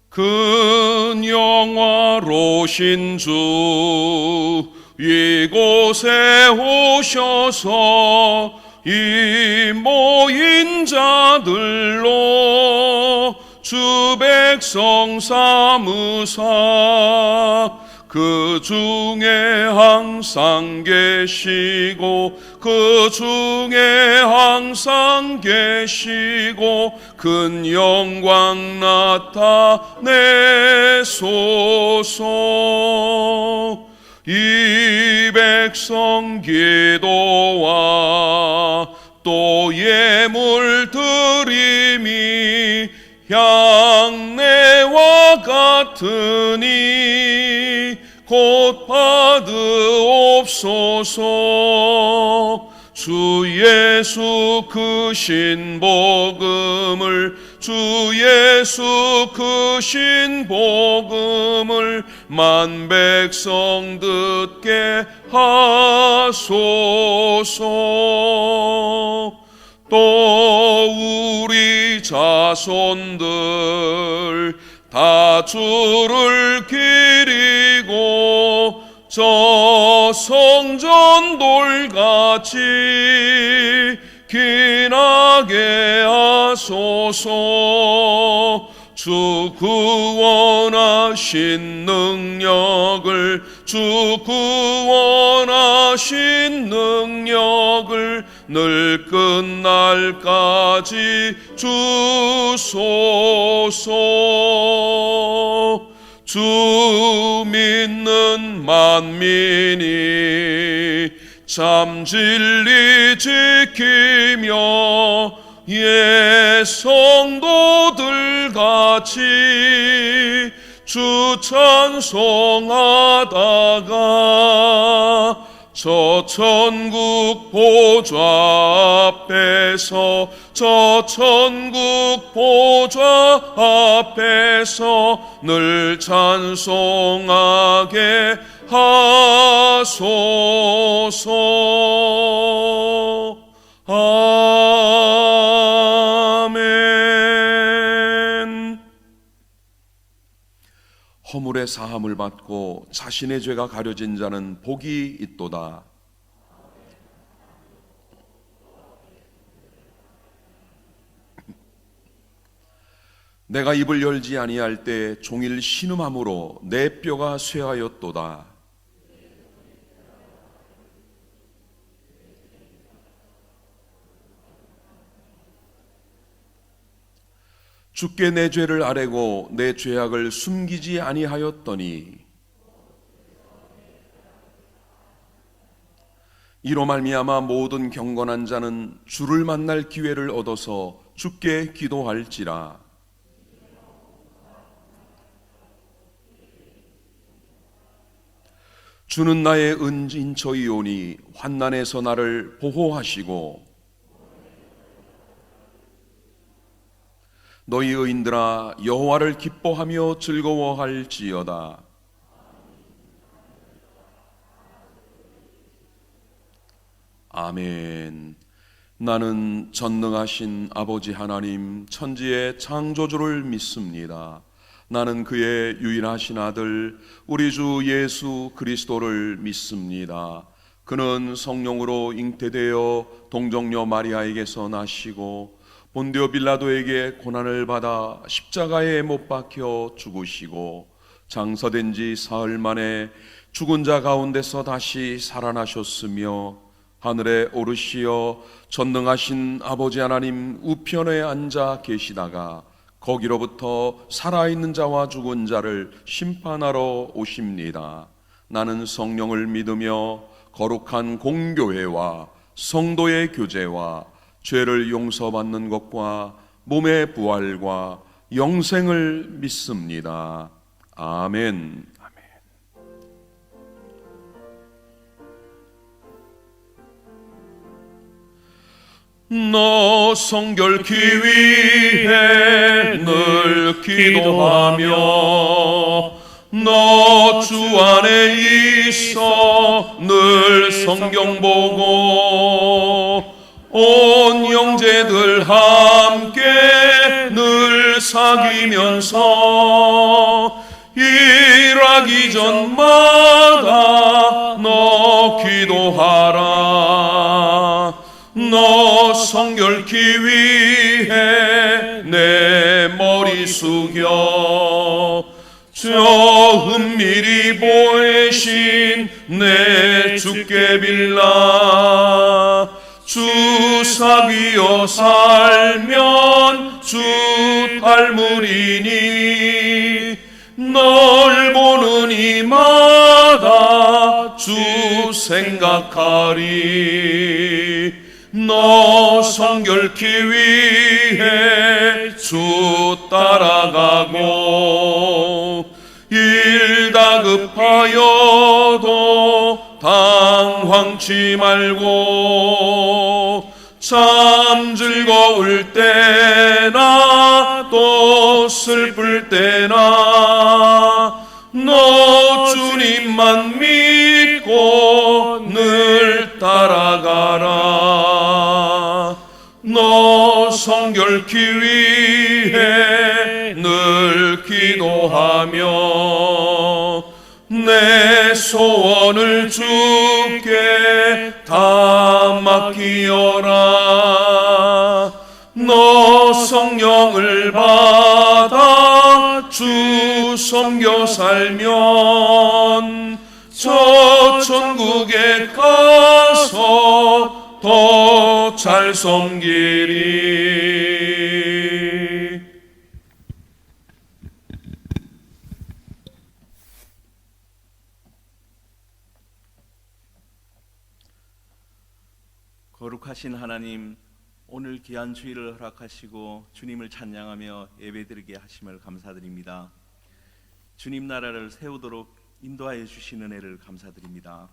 큰 영화로신 주 이곳에 오셔서 이 모인 자들로 주 백성 삼으사 그 중에 항상 계시고 그 중에 항상 계시고 큰 영광 나타내소서. 이 백성 기도와 또 예물 드림이 향내와 같으니 곧 받으옵소서. 주 예수 그 신복음을 주 예수 그 신복음을 만 백성 듣게 하소서. 또 우리 자손들 다 주를 기리고 저 성전 돌같이 기나게 하소서. 주 구원하신 능력을 주 구원하신 능력을 늘 끝날까지 주소서. 주 믿는 만민이 참 진리 지키며 예 성도들 같이 주 찬송하다가 저 천국 보좌 앞에서 저 천국 보좌 앞에서 늘 찬송하게 하소서. 아멘. 허물의 사함을 받고 자신의 죄가 가려진 자는 복이 있도다. 내가 입을 열지 아니할 때 종일 신음함으로 내 뼈가 쇠하였도다. 주께 내 죄를 아뢰고 내 죄악을 숨기지 아니하였더니 이로 말미암아 모든 경건한 자는 주를 만날 기회를 얻어서 주께 기도할지라. 주는 나의 은인처이오니 환난에서 나를 보호하시고 너희 의인들아 여호와를 기뻐하며 즐거워할지어다. 아멘. 나는 전능하신 아버지 하나님 천지의 창조주를 믿습니다. 나는 그의 유일하신 아들 우리 주 예수 그리스도를 믿습니다. 그는 성령으로 잉태되어 동정녀 마리아에게서 나시고 본디오 빌라도에게 고난을 받아 십자가에 못 박혀 죽으시고 장사된 지 사흘 만에 죽은 자 가운데서 다시 살아나셨으며 하늘에 오르시어 전능하신 아버지 하나님 우편에 앉아 계시다가 거기로부터 살아있는 자와 죽은 자를 심판하러 오십니다. 나는 성령을 믿으며 거룩한 공교회와 성도의 교제와 죄를 용서받는 것과 몸의 부활과 영생을 믿습니다. 아멘. 너 성결케 위해 늘 기도하며 너 주 안에 있어 늘 성경 보고 온 형제들 함께 늘 사귀면서 일하기 전마다 너 기도하라. 너 성결케 위해 내 머리 숙여 저 은밀히 보이신 내 주께 빌라. 주 사귀어 살면 주 닮으리니 널 보는 이마다 주 생각하리. 너 성결케 위해 주 따라가고 일 다급하여도 당황치 말고 참 즐거울 때나 또 슬플 때나 너 주님만 믿고 늘 따라가라. 너 성결케 위해 늘 기도하며 내 소원을 주께 다 맡기어라. 너 성령을 받아 주 섬겨 살면 저 천국에 가서 더 잘 섬기리. 거룩하신 하나님, 오늘 귀한 주일을 허락하시고 주님을 찬양하며 예배드리게 하심을 감사드립니다. 주님 나라를 세우도록 인도하여 주신 은혜를 감사드립니다.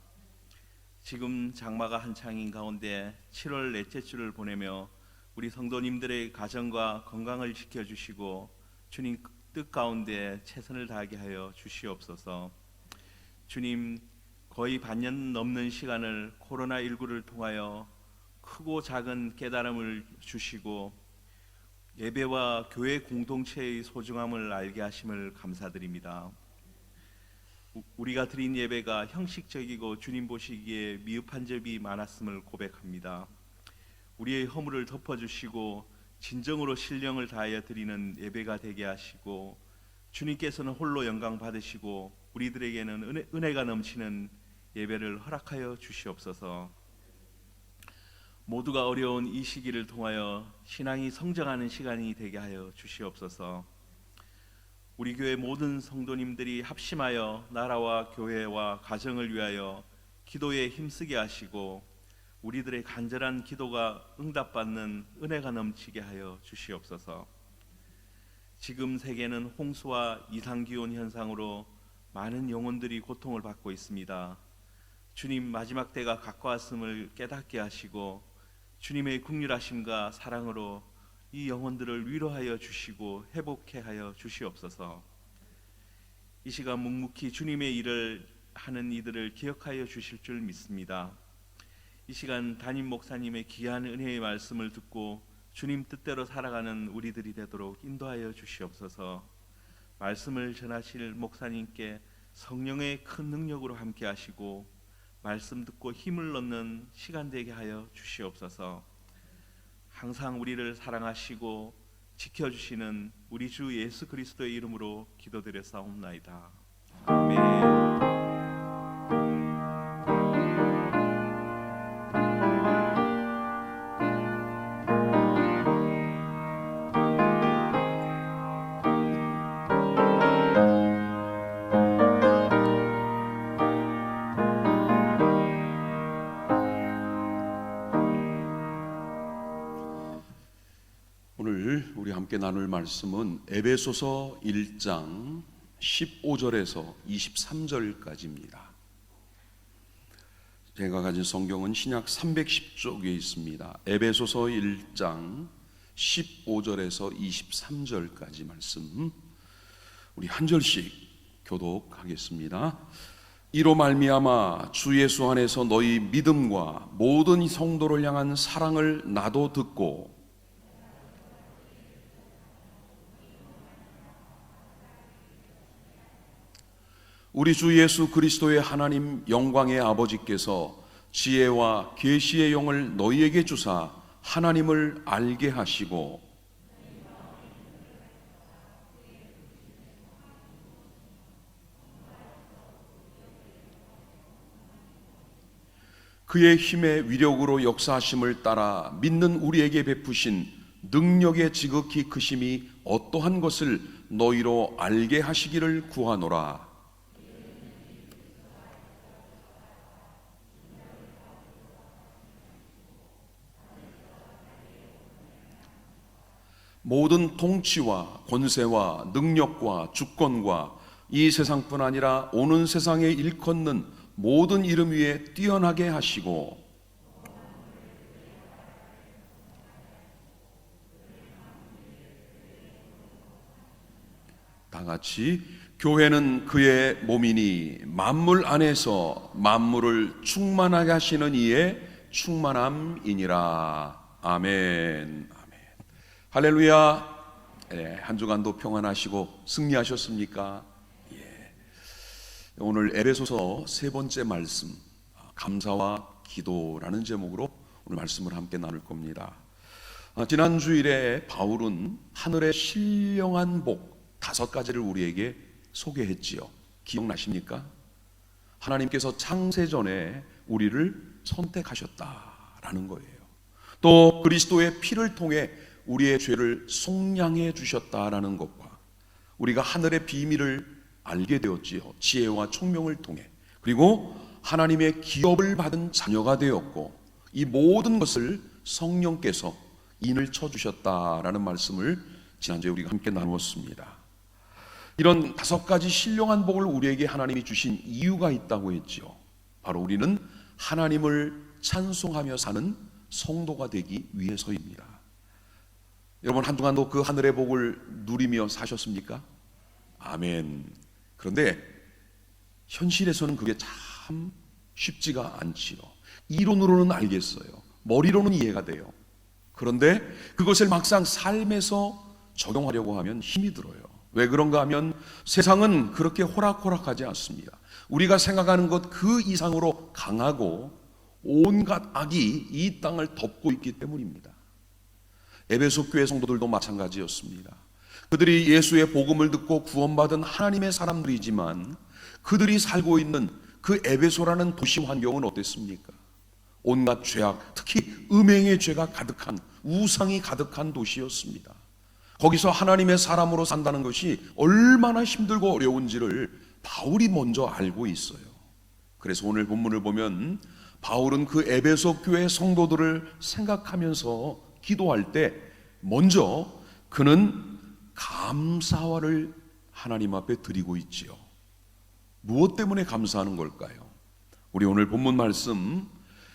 지금 장마가 한창인 가운데 7월 넷째 주를 보내며 우리 성도님들의 가정과 건강을 지켜주시고 주님 뜻 가운데 최선을 다하게 하여 주시옵소서. 주님, 거의 반년 넘는 시간을 코로나19를 통하여 크고 작은 깨달음을 주시고 예배와 교회 공동체의 소중함을 알게 하심을 감사드립니다. 우리가 드린 예배가 형식적이고 주님 보시기에 미흡한 점이 많았음을 고백합니다. 우리의 허물을 덮어주시고 진정으로 신령을 다하여 드리는 예배가 되게 하시고 주님께서는 홀로 영광 받으시고 우리들에게는 은혜가 넘치는 예배를 허락하여 주시옵소서. 모두가 어려운 이 시기를 통하여 신앙이 성장하는 시간이 되게 하여 주시옵소서. 우리 교회 모든 성도님들이 합심하여 나라와 교회와 가정을 위하여 기도에 힘쓰게 하시고 우리들의 간절한 기도가 응답받는 은혜가 넘치게 하여 주시옵소서. 지금 세계는 홍수와 이상기온 현상으로 많은 영혼들이 고통을 받고 있습니다. 주님, 마지막 때가 가까웠음을 깨닫게 하시고 주님의 긍휼하심과 사랑으로 이 영혼들을 위로하여 주시고 회복해 하여 주시옵소서. 이 시간 묵묵히 주님의 일을 하는 이들을 기억하여 주실 줄 믿습니다. 이 시간 담임 목사님의 귀한 은혜의 말씀을 듣고 주님 뜻대로 살아가는 우리들이 되도록 인도하여 주시옵소서. 말씀을 전하실 목사님께 성령의 큰 능력으로 함께 하시고 말씀 듣고 힘을 얻는 시간 되게 하여 주시옵소서. 항상 우리를 사랑하시고 지켜주시는 우리 주 예수 그리스도의 이름으로 기도드렸사옵나이다. 아멘. 오늘 우리 함께 나눌 말씀은 에베소서 1장 15절에서 23절까지입니다. 제가 가진 성경은 신약 310쪽에 있습니다. 에베소서 1장 15절에서 23절까지 말씀 우리 한 절씩 교독하겠습니다. 이로 말미암아 주 예수 안에서 너희 믿음과 모든 성도를 향한 사랑을 나도 듣고 우리 주 예수 그리스도의 하나님 영광의 아버지께서 지혜와 계시의 영을 너희에게 주사 하나님을 알게 하시고 그의 힘의 위력으로 역사하심을 따라 믿는 우리에게 베푸신 능력의 지극히 크심이 어떠한 것을 너희로 알게 하시기를 구하노라. 모든 통치와 권세와 능력과 주권과 이 세상뿐 아니라 오는 세상에 일컫는 모든 이름 위에 뛰어나게 하시고 다 같이 교회는 그의 몸이니 만물 안에서 만물을 충만하게 하시는 이의 충만함이니라. 아멘. 아멘. 할렐루야. 한 주간도 평안하시고 승리하셨습니까? 오늘 에베소서 세 번째 말씀, 감사와 기도라는 제목으로 오늘 말씀을 함께 나눌 겁니다. 지난 주일에 바울은 하늘의 신령한 복 5가지를 우리에게 소개했지요. 기억나십니까? 하나님께서 창세 전에 우리를 선택하셨다라는 거예요. 또 그리스도의 피를 통해 우리의 죄를 속량해 주셨다라는 것과 우리가 하늘의 비밀을 알게 되었지요. 지혜와 총명을 통해. 그리고 하나님의 기업을 받은 자녀가 되었고 이 모든 것을 성령께서 인을 쳐주셨다라는 말씀을 지난주에 우리가 함께 나누었습니다. 이런 5가지 신령한 복을 우리에게 하나님이 주신 이유가 있다고 했지요. 바로 우리는 하나님을 찬송하며 사는 성도가 되기 위해서입니다. 여러분 한 주간도 그 하늘의 복을 누리며 사셨습니까? 아멘. 그런데 현실에서는 그게 참 쉽지가 않지요. 이론으로는 알겠어요. 머리로는 이해가 돼요. 그런데 그것을 막상 삶에서 적용하려고 하면 힘이 들어요. 왜 그런가 하면 세상은 그렇게 호락호락하지 않습니다. 우리가 생각하는 것 그 이상으로 강하고 온갖 악이 이 땅을 덮고 있기 때문입니다. 에베소 교회 성도들도 마찬가지였습니다. 그들이 예수의 복음을 듣고 구원받은 하나님의 사람들이지만 그들이 살고 있는 그 에베소라는 도시 환경은 어땠습니까? 온갖 죄악, 특히 음행의 죄가 가득한, 우상이 가득한 도시였습니다. 거기서 하나님의 사람으로 산다는 것이 얼마나 힘들고 어려운지를 바울이 먼저 알고 있어요. 그래서 오늘 본문을 보면 바울은 그 에베소 교회 성도들을 생각하면서 기도할 때 먼저 그는 감사화를 하나님 앞에 드리고 있지요. 무엇 때문에 감사하는 걸까요? 우리 오늘 본문 말씀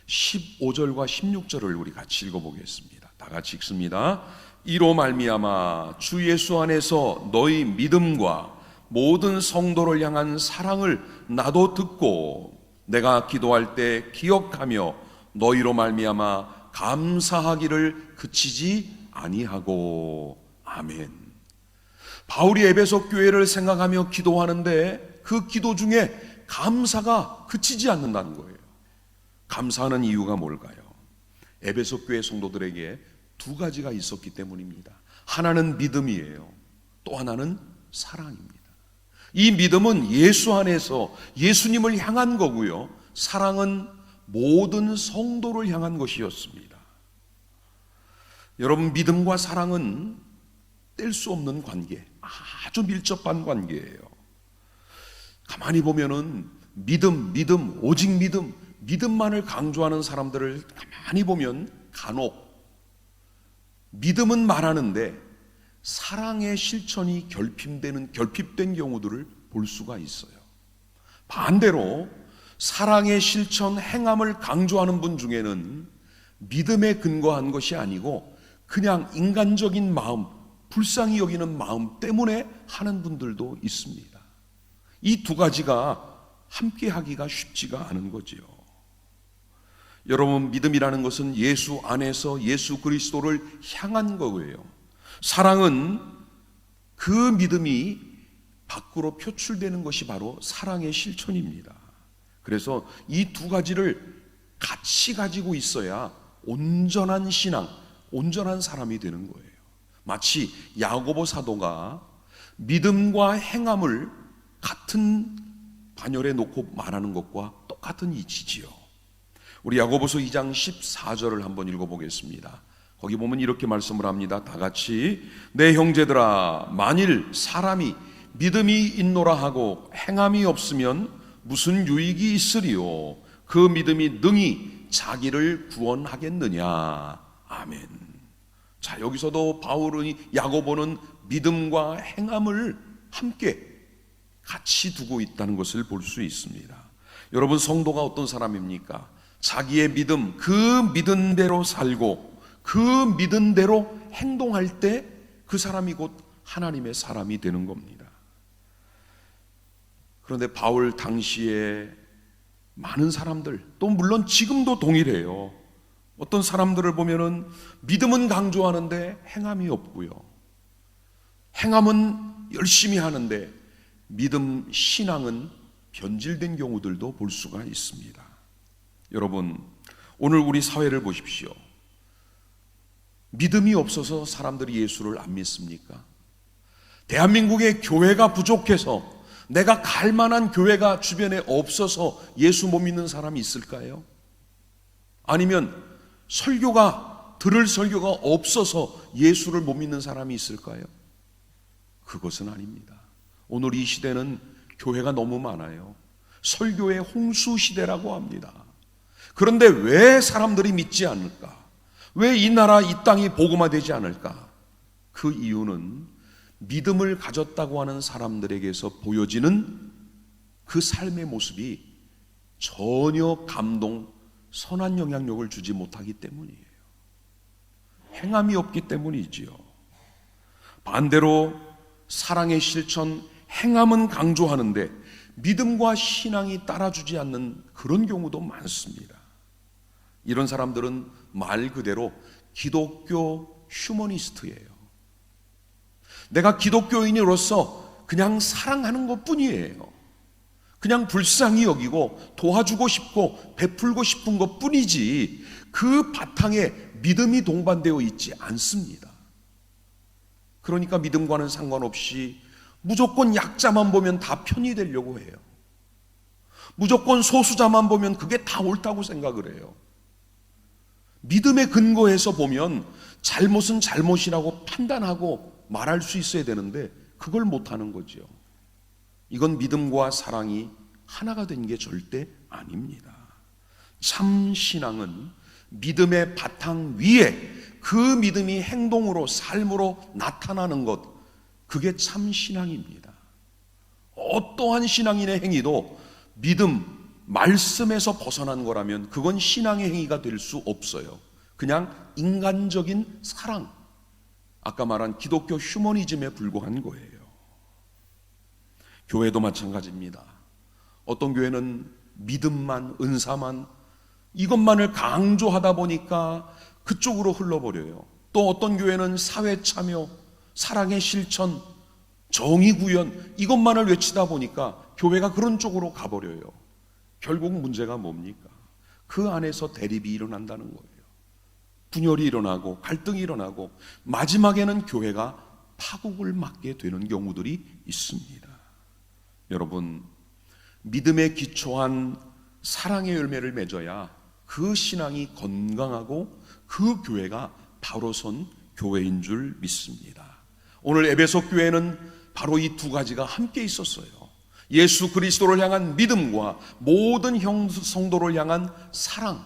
15절과 16절을 우리 같이 읽어보겠습니다. 다 같이 읽습니다. 이로 말미암아 주 예수 안에서 너희 믿음과 모든 성도를 향한 사랑을 나도 듣고 내가 기도할 때 기억하며 너희로 말미암아 감사하기를 그치지 아니하고. 아멘. 바울이 에베소 교회를 생각하며 기도하는데 그 기도 중에 감사가 그치지 않는다는 거예요. 감사하는 이유가 뭘까요? 에베소 교회 성도들에게 2가지가 있었기 때문입니다. 하나는 믿음이에요. 또 하나는 사랑입니다. 이 믿음은 예수 안에서 예수님을 향한 거고요. 사랑은 모든 성도를 향한 것이었습니다. 여러분, 믿음과 사랑은 뗄 수 없는 관계, 아주 밀접한 관계예요. 가만히 보면은 믿음, 오직 믿음만을 강조하는 사람들을 가만히 보면 간혹 믿음은 말하는데 사랑의 실천이 결핍된 경우들을 볼 수가 있어요. 반대로 사랑의 실천, 행함을 강조하는 분 중에는 믿음에 근거한 것이 아니고 그냥 인간적인 마음, 불쌍히 여기는 마음 때문에 하는 분들도 있습니다. 이 2가지가 함께 하기가 쉽지가 않은 거지요. 여러분, 믿음이라는 것은 예수 안에서 예수 그리스도를 향한 거예요. 사랑은 그 믿음이 밖으로 표출되는 것이 바로 사랑의 실천입니다. 그래서 이 두 가지를 같이 가지고 있어야 온전한 신앙, 온전한 사람이 되는 거예요. 마치 야고보 사도가 믿음과 행함을 같은 반열에 놓고 말하는 것과 똑같은 이치지요. 우리 야고보서 2장 14절을 한번 읽어보겠습니다. 거기 보면 이렇게 말씀을 합니다. 다 같이 내 형제들아 만일 사람이 믿음이 있노라 하고 행함이 없으면 무슨 유익이 있으리요 그 믿음이 능히 자기를 구원하겠느냐. 아멘. 자, 여기서도 바울은 야고보는 믿음과 행함을 함께 같이 두고 있다는 것을 볼 수 있습니다. 여러분, 성도가 어떤 사람입니까? 자기의 믿음, 그 믿은 대로 살고 그 믿은 대로 행동할 때 그 사람이 곧 하나님의 사람이 되는 겁니다. 그런데 바울 당시에 많은 사람들, 또 물론 지금도 동일해요. 어떤 사람들을 보면은 믿음은 강조하는데 행함이 없고요. 행함은 열심히 하는데 믿음, 신앙은 변질된 경우들도 볼 수가 있습니다. 여러분, 오늘 우리 사회를 보십시오. 믿음이 없어서 사람들이 예수를 안 믿습니까? 대한민국의 교회가 부족해서, 내가 갈 만한 교회가 주변에 없어서 예수 못 믿는 사람이 있을까요? 아니면 들을 설교가 없어서 예수를 못 믿는 사람이 있을까요? 그것은 아닙니다. 오늘 이 시대는 교회가 너무 많아요. 설교의 홍수 시대라고 합니다. 그런데 왜 사람들이 믿지 않을까? 왜 이 나라, 이 땅이 복음화되지 않을까? 그 이유는 믿음을 가졌다고 하는 사람들에게서 보여지는 그 삶의 모습이 전혀 감동, 선한 영향력을 주지 못하기 때문이에요. 행함이 없기 때문이지요. 반대로 사랑의 실천, 행함은 강조하는데 믿음과 신앙이 따라주지 않는 그런 경우도 많습니다. 이런 사람들은 말 그대로 기독교 휴머니스트예요. 내가 기독교인으로서 그냥 사랑하는 것 뿐이에요. 그냥 불쌍히 여기고 도와주고 싶고 베풀고 싶은 것 뿐이지 그 바탕에 믿음이 동반되어 있지 않습니다. 그러니까 믿음과는 상관없이 무조건 약자만 보면 다 편이 되려고 해요. 무조건 소수자만 보면 그게 다 옳다고 생각을 해요. 믿음에 근거해서 보면 잘못은 잘못이라고 판단하고 말할 수 있어야 되는데 그걸 못하는 거죠. 이건 믿음과 사랑이 하나가 된 게 절대 아닙니다. 참 신앙은 믿음의 바탕 위에 그 믿음이 행동으로, 삶으로 나타나는 것, 그게 참 신앙입니다. 어떠한 신앙인의 행위도 믿음, 말씀에서 벗어난 거라면 그건 신앙의 행위가 될 수 없어요. 그냥 인간적인 사랑, 아까 말한 기독교 휴머니즘에 불과한 거예요. 교회도 마찬가지입니다. 어떤 교회는 믿음만, 은사만, 이것만을 강조하다 보니까 그쪽으로 흘러버려요. 또 어떤 교회는 사회 참여, 사랑의 실천, 정의 구현, 이것만을 외치다 보니까 교회가 그런 쪽으로 가버려요. 결국 문제가 뭡니까? 그 안에서 대립이 일어난다는 거예요. 분열이 일어나고 갈등이 일어나고 마지막에는 교회가 파국을 맞게 되는 경우들이 있습니다. 여러분, 믿음에 기초한 사랑의 열매를 맺어야 그 신앙이 건강하고 그 교회가 바로 선 교회인 줄 믿습니다. 오늘 에베소 교회는 바로 이 두 가지가 함께 있었어요. 예수 그리스도를 향한 믿음과 모든 성도를 향한 사랑,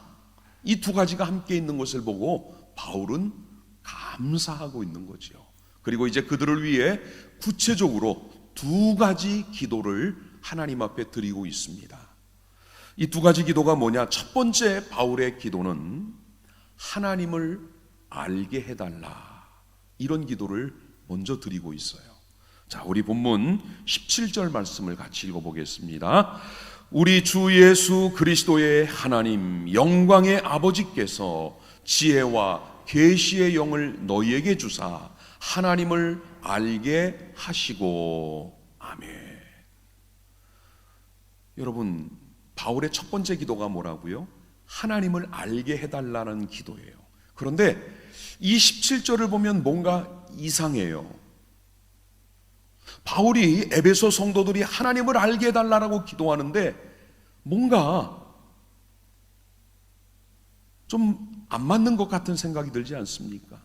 이 두 가지가 함께 있는 것을 보고 바울은 감사하고 있는 거죠. 그리고 이제 그들을 위해 구체적으로 두 가지 기도를 하나님 앞에 드리고 있습니다. 이 두 가지 기도가 뭐냐? 첫 번째 바울의 기도는 하나님을 알게 해달라, 이런 기도를 먼저 드리고 있어요. 자, 우리 본문 17절 말씀을 같이 읽어보겠습니다. 우리 주 예수 그리스도의 하나님 영광의 아버지께서 지혜와 계시의 영을 너희에게 주사 하나님을 알게 하시고, 아멘. 여러분, 바울의 첫 번째 기도가 뭐라고요? 하나님을 알게 해달라는 기도예요. 그런데 이 17절을 보면 뭔가 이상해요. 바울이 에베소 성도들이 하나님을 알게 해달라고 기도하는데 뭔가 좀 안 맞는 것 같은 생각이 들지 않습니까?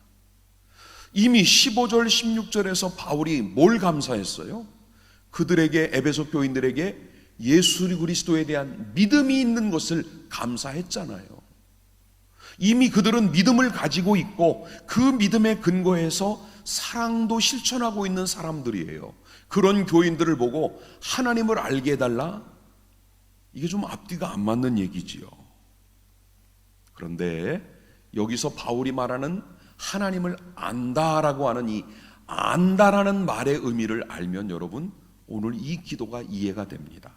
이미 15절 16절에서 바울이 뭘 감사했어요? 그들에게, 에베소 교인들에게 예수 그리스도에 대한 믿음이 있는 것을 감사했잖아요. 이미 그들은 믿음을 가지고 있고 그 믿음의 근거에서 사랑도 실천하고 있는 사람들이에요. 그런 교인들을 보고 하나님을 알게 해달라? 이게 좀 앞뒤가 안 맞는 얘기지요. 그런데 여기서 바울이 말하는 하나님을 안다라고 하는 이 안다라는 말의 의미를 알면 여러분 오늘 이 기도가 이해가 됩니다.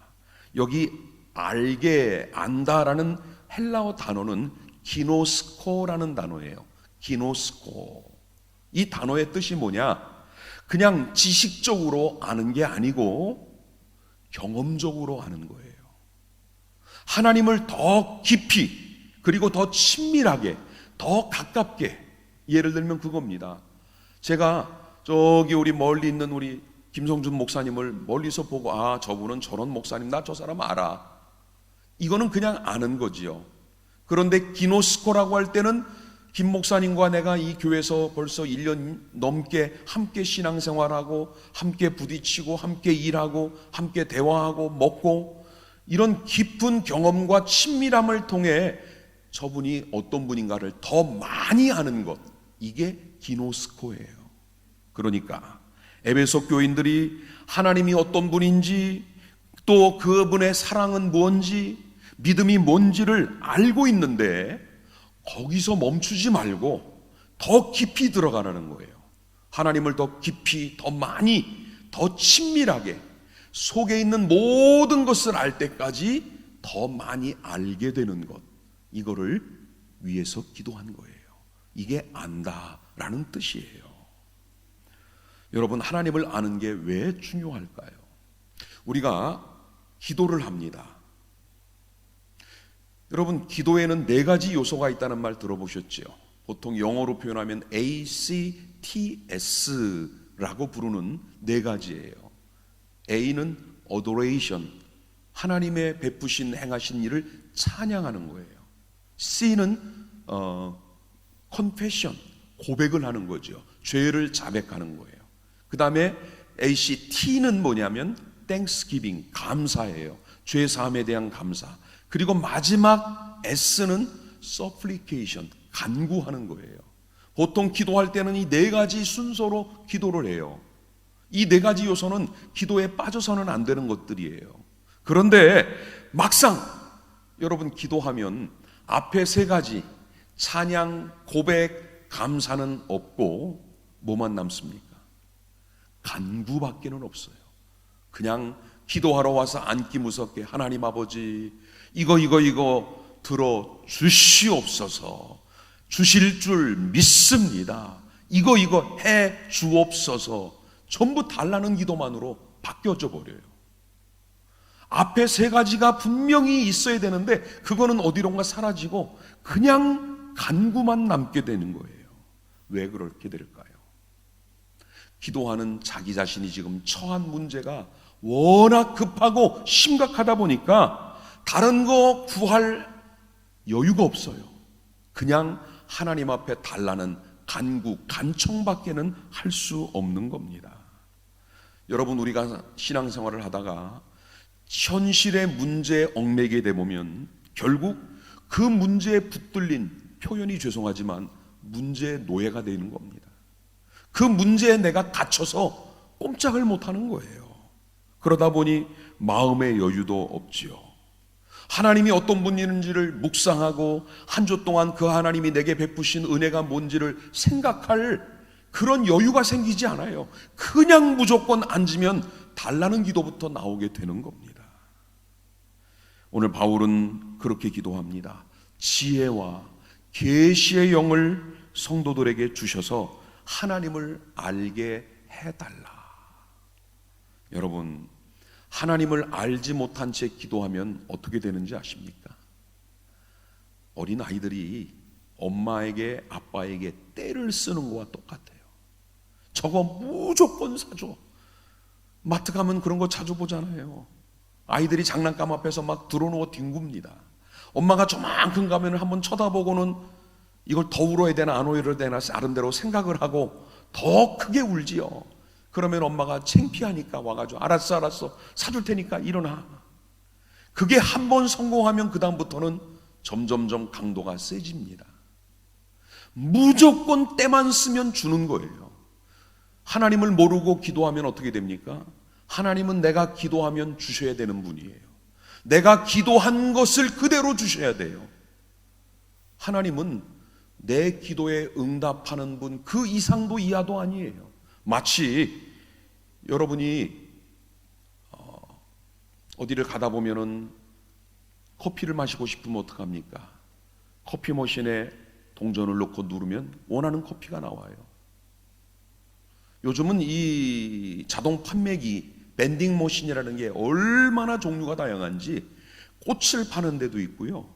여기 알게, 안다라는 헬라어 단어는 기노스코라는 단어예요. 기노스코. 이 단어의 뜻이 뭐냐? 그냥 지식적으로 아는 게 아니고 경험적으로 아는 거예요. 하나님을 더 깊이 그리고 더 친밀하게 더 가깝게, 예를 들면 그겁니다. 제가 저기 우리 멀리 있는 우리 김성준 목사님을 멀리서 보고 아 저분은 저런 목사님, 나 저 사람 알아. 이거는 그냥 아는 거지요. 그런데 기노스코라고 할 때는 김 목사님과 내가 이 교회에서 벌써 1년 넘게 함께 신앙생활하고 함께 부딪히고 함께 일하고 함께 대화하고 먹고 이런 깊은 경험과 친밀함을 통해 저분이 어떤 분인가를 더 많이 아는 것, 이게 기노스코예요. 그러니까 에베소 교인들이 하나님이 어떤 분인지 또 그분의 사랑은 뭔지 믿음이 뭔지를 알고 있는데 거기서 멈추지 말고 더 깊이 들어가라는 거예요. 하나님을 더 깊이, 더 많이, 더 친밀하게 속에 있는 모든 것을 알 때까지 더 많이 알게 되는 것, 이거를 위해서 기도한 거예요. 이게 안다라는 뜻이에요. 여러분, 하나님을 아는 게 왜 중요할까요? 우리가 기도를 합니다. 여러분, 기도에는 4가지 요소가 있다는 말 들어보셨죠? 보통 영어로 표현하면 ACTS라고 부르는 4가지예요. A는 adoration, 하나님의 베푸신 행하신 일을 찬양하는 거예요. C는 confession, 고백을 하는 거죠. 죄를 자백하는 거예요. 그 다음에 ACT는 뭐냐면 thanksgiving, 감사예요. 죄 사함에 대한 감사. 그리고 마지막 S는 supplication, 간구하는 거예요. 보통 기도할 때는 이 4가지 순서로 기도를 해요. 이 4가지 요소는 기도에 빠져서는 안 되는 것들이에요. 그런데 막상 여러분 기도하면 앞에 3가지 찬양, 고백, 감사는 없고 뭐만 남습니까? 간구밖에는 없어요. 그냥 기도하러 와서 앉기 무섭게 하나님 아버지 이거 들어 주시옵소서, 주실 줄 믿습니다, 이거 해 주옵소서, 전부 달라는 기도만으로 바뀌어져 버려요. 앞에 3가지가 분명히 있어야 되는데 그거는 어디론가 사라지고 그냥 간구만 남게 되는 거예요. 왜 그렇게 될까요? 기도하는 자기 자신이 지금 처한 문제가 워낙 급하고 심각하다 보니까 다른 거 구할 여유가 없어요. 그냥 하나님 앞에 달라는 간구, 간청밖에는 할 수 없는 겁니다. 여러분, 우리가 신앙생활을 하다가 현실의 문제에 얽매게 되보면 결국 그 문제에 붙들린, 표현이 죄송하지만 문제의 노예가 되는 겁니다. 그 문제에 내가 갇혀서 꼼짝을 못하는 거예요. 그러다 보니 마음의 여유도 없지요. 하나님이 어떤 분인지를 묵상하고 한 주 동안 그 하나님이 내게 베푸신 은혜가 뭔지를 생각할 그런 여유가 생기지 않아요. 그냥 무조건 앉으면 달라는 기도부터 나오게 되는 겁니다. 오늘 바울은 그렇게 기도합니다. 지혜와 계시의 영을 성도들에게 주셔서 하나님을 알게 해달라. 여러분, 하나님을 알지 못한 채 기도하면 어떻게 되는지 아십니까? 어린 아이들이 엄마에게 아빠에게 떼를 쓰는 것과 똑같아요. 저거 무조건 사줘. 마트 가면 그런 거 자주 보잖아요. 아이들이 장난감 앞에서 막 들어놓고 뒹굽니다. 엄마가 저만큼 가면 한번 쳐다보고는 이걸 더 울어야 되나 안 울어야 되나 나름대로 생각을 하고 더 크게 울지요. 그러면 엄마가 창피하니까 와가지고 알았어 사줄 테니까 일어나. 그게 한 번 성공하면 그 다음부터는 점점점 강도가 세집니다. 무조건 때만 쓰면 주는 거예요. 하나님을 모르고 기도하면 어떻게 됩니까? 하나님은 내가 기도하면 주셔야 되는 분이에요. 내가 기도한 것을 그대로 주셔야 돼요. 하나님은 내 기도에 응답하는 분 그 이상도 이하도 아니에요. 마치 여러분이 어디를 가다 보면은 커피를 마시고 싶으면 어떡합니까? 커피 머신에 동전을 넣고 누르면 원하는 커피가 나와요. 요즘은 이 자동 판매기 밴딩 머신이라는 게 얼마나 종류가 다양한지 꽃을 파는 데도 있고요.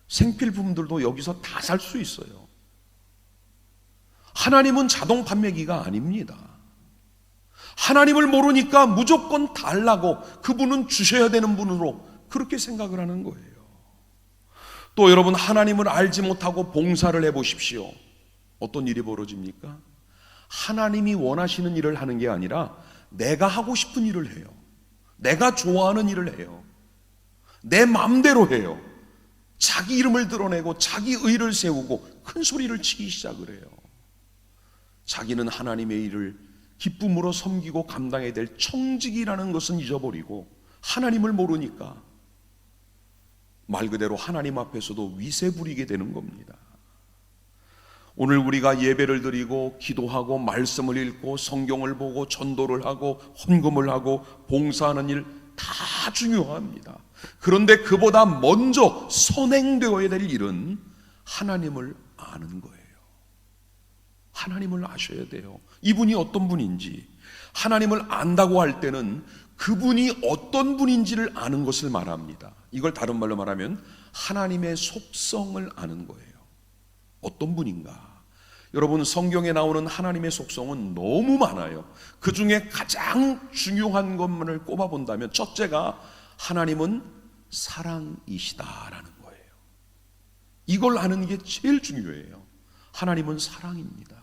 생필품들도 여기서 다 살 수 있어요. 하나님은 자동 판매기가 아닙니다. 하나님을 모르니까 무조건 달라고 그분은 주셔야 되는 분으로 그렇게 생각을 하는 거예요. 또 여러분, 하나님을 알지 못하고 봉사를 해보십시오. 어떤 일이 벌어집니까? 하나님이 원하시는 일을 하는 게 아니라 내가 하고 싶은 일을 해요. 내가 좋아하는 일을 해요. 내 마음대로 해요. 자기 이름을 드러내고 자기 의를 세우고 큰 소리를 치기 시작을 해요. 자기는 하나님의 일을 기쁨으로 섬기고 감당해야 될 청직이라는 것은 잊어버리고 하나님을 모르니까 말 그대로 하나님 앞에서도 위세 부리게 되는 겁니다. 오늘 우리가 예배를 드리고 기도하고 말씀을 읽고 성경을 보고 전도를 하고 헌금을 하고 봉사하는 일 다 중요합니다. 그런데 그보다 먼저 선행되어야 될 일은 하나님을 아는 거예요. 하나님을 아셔야 돼요. 이분이 어떤 분인지. 하나님을 안다고 할 때는 그분이 어떤 분인지를 아는 것을 말합니다. 이걸 다른 말로 말하면 하나님의 속성을 아는 거예요. 어떤 분인가? 여러분, 성경에 나오는 하나님의 속성은 너무 많아요. 그 중에 가장 중요한 것만을 꼽아본다면 첫째가 하나님은 사랑이시다라는 거예요. 이걸 아는 게 제일 중요해요. 하나님은 사랑입니다.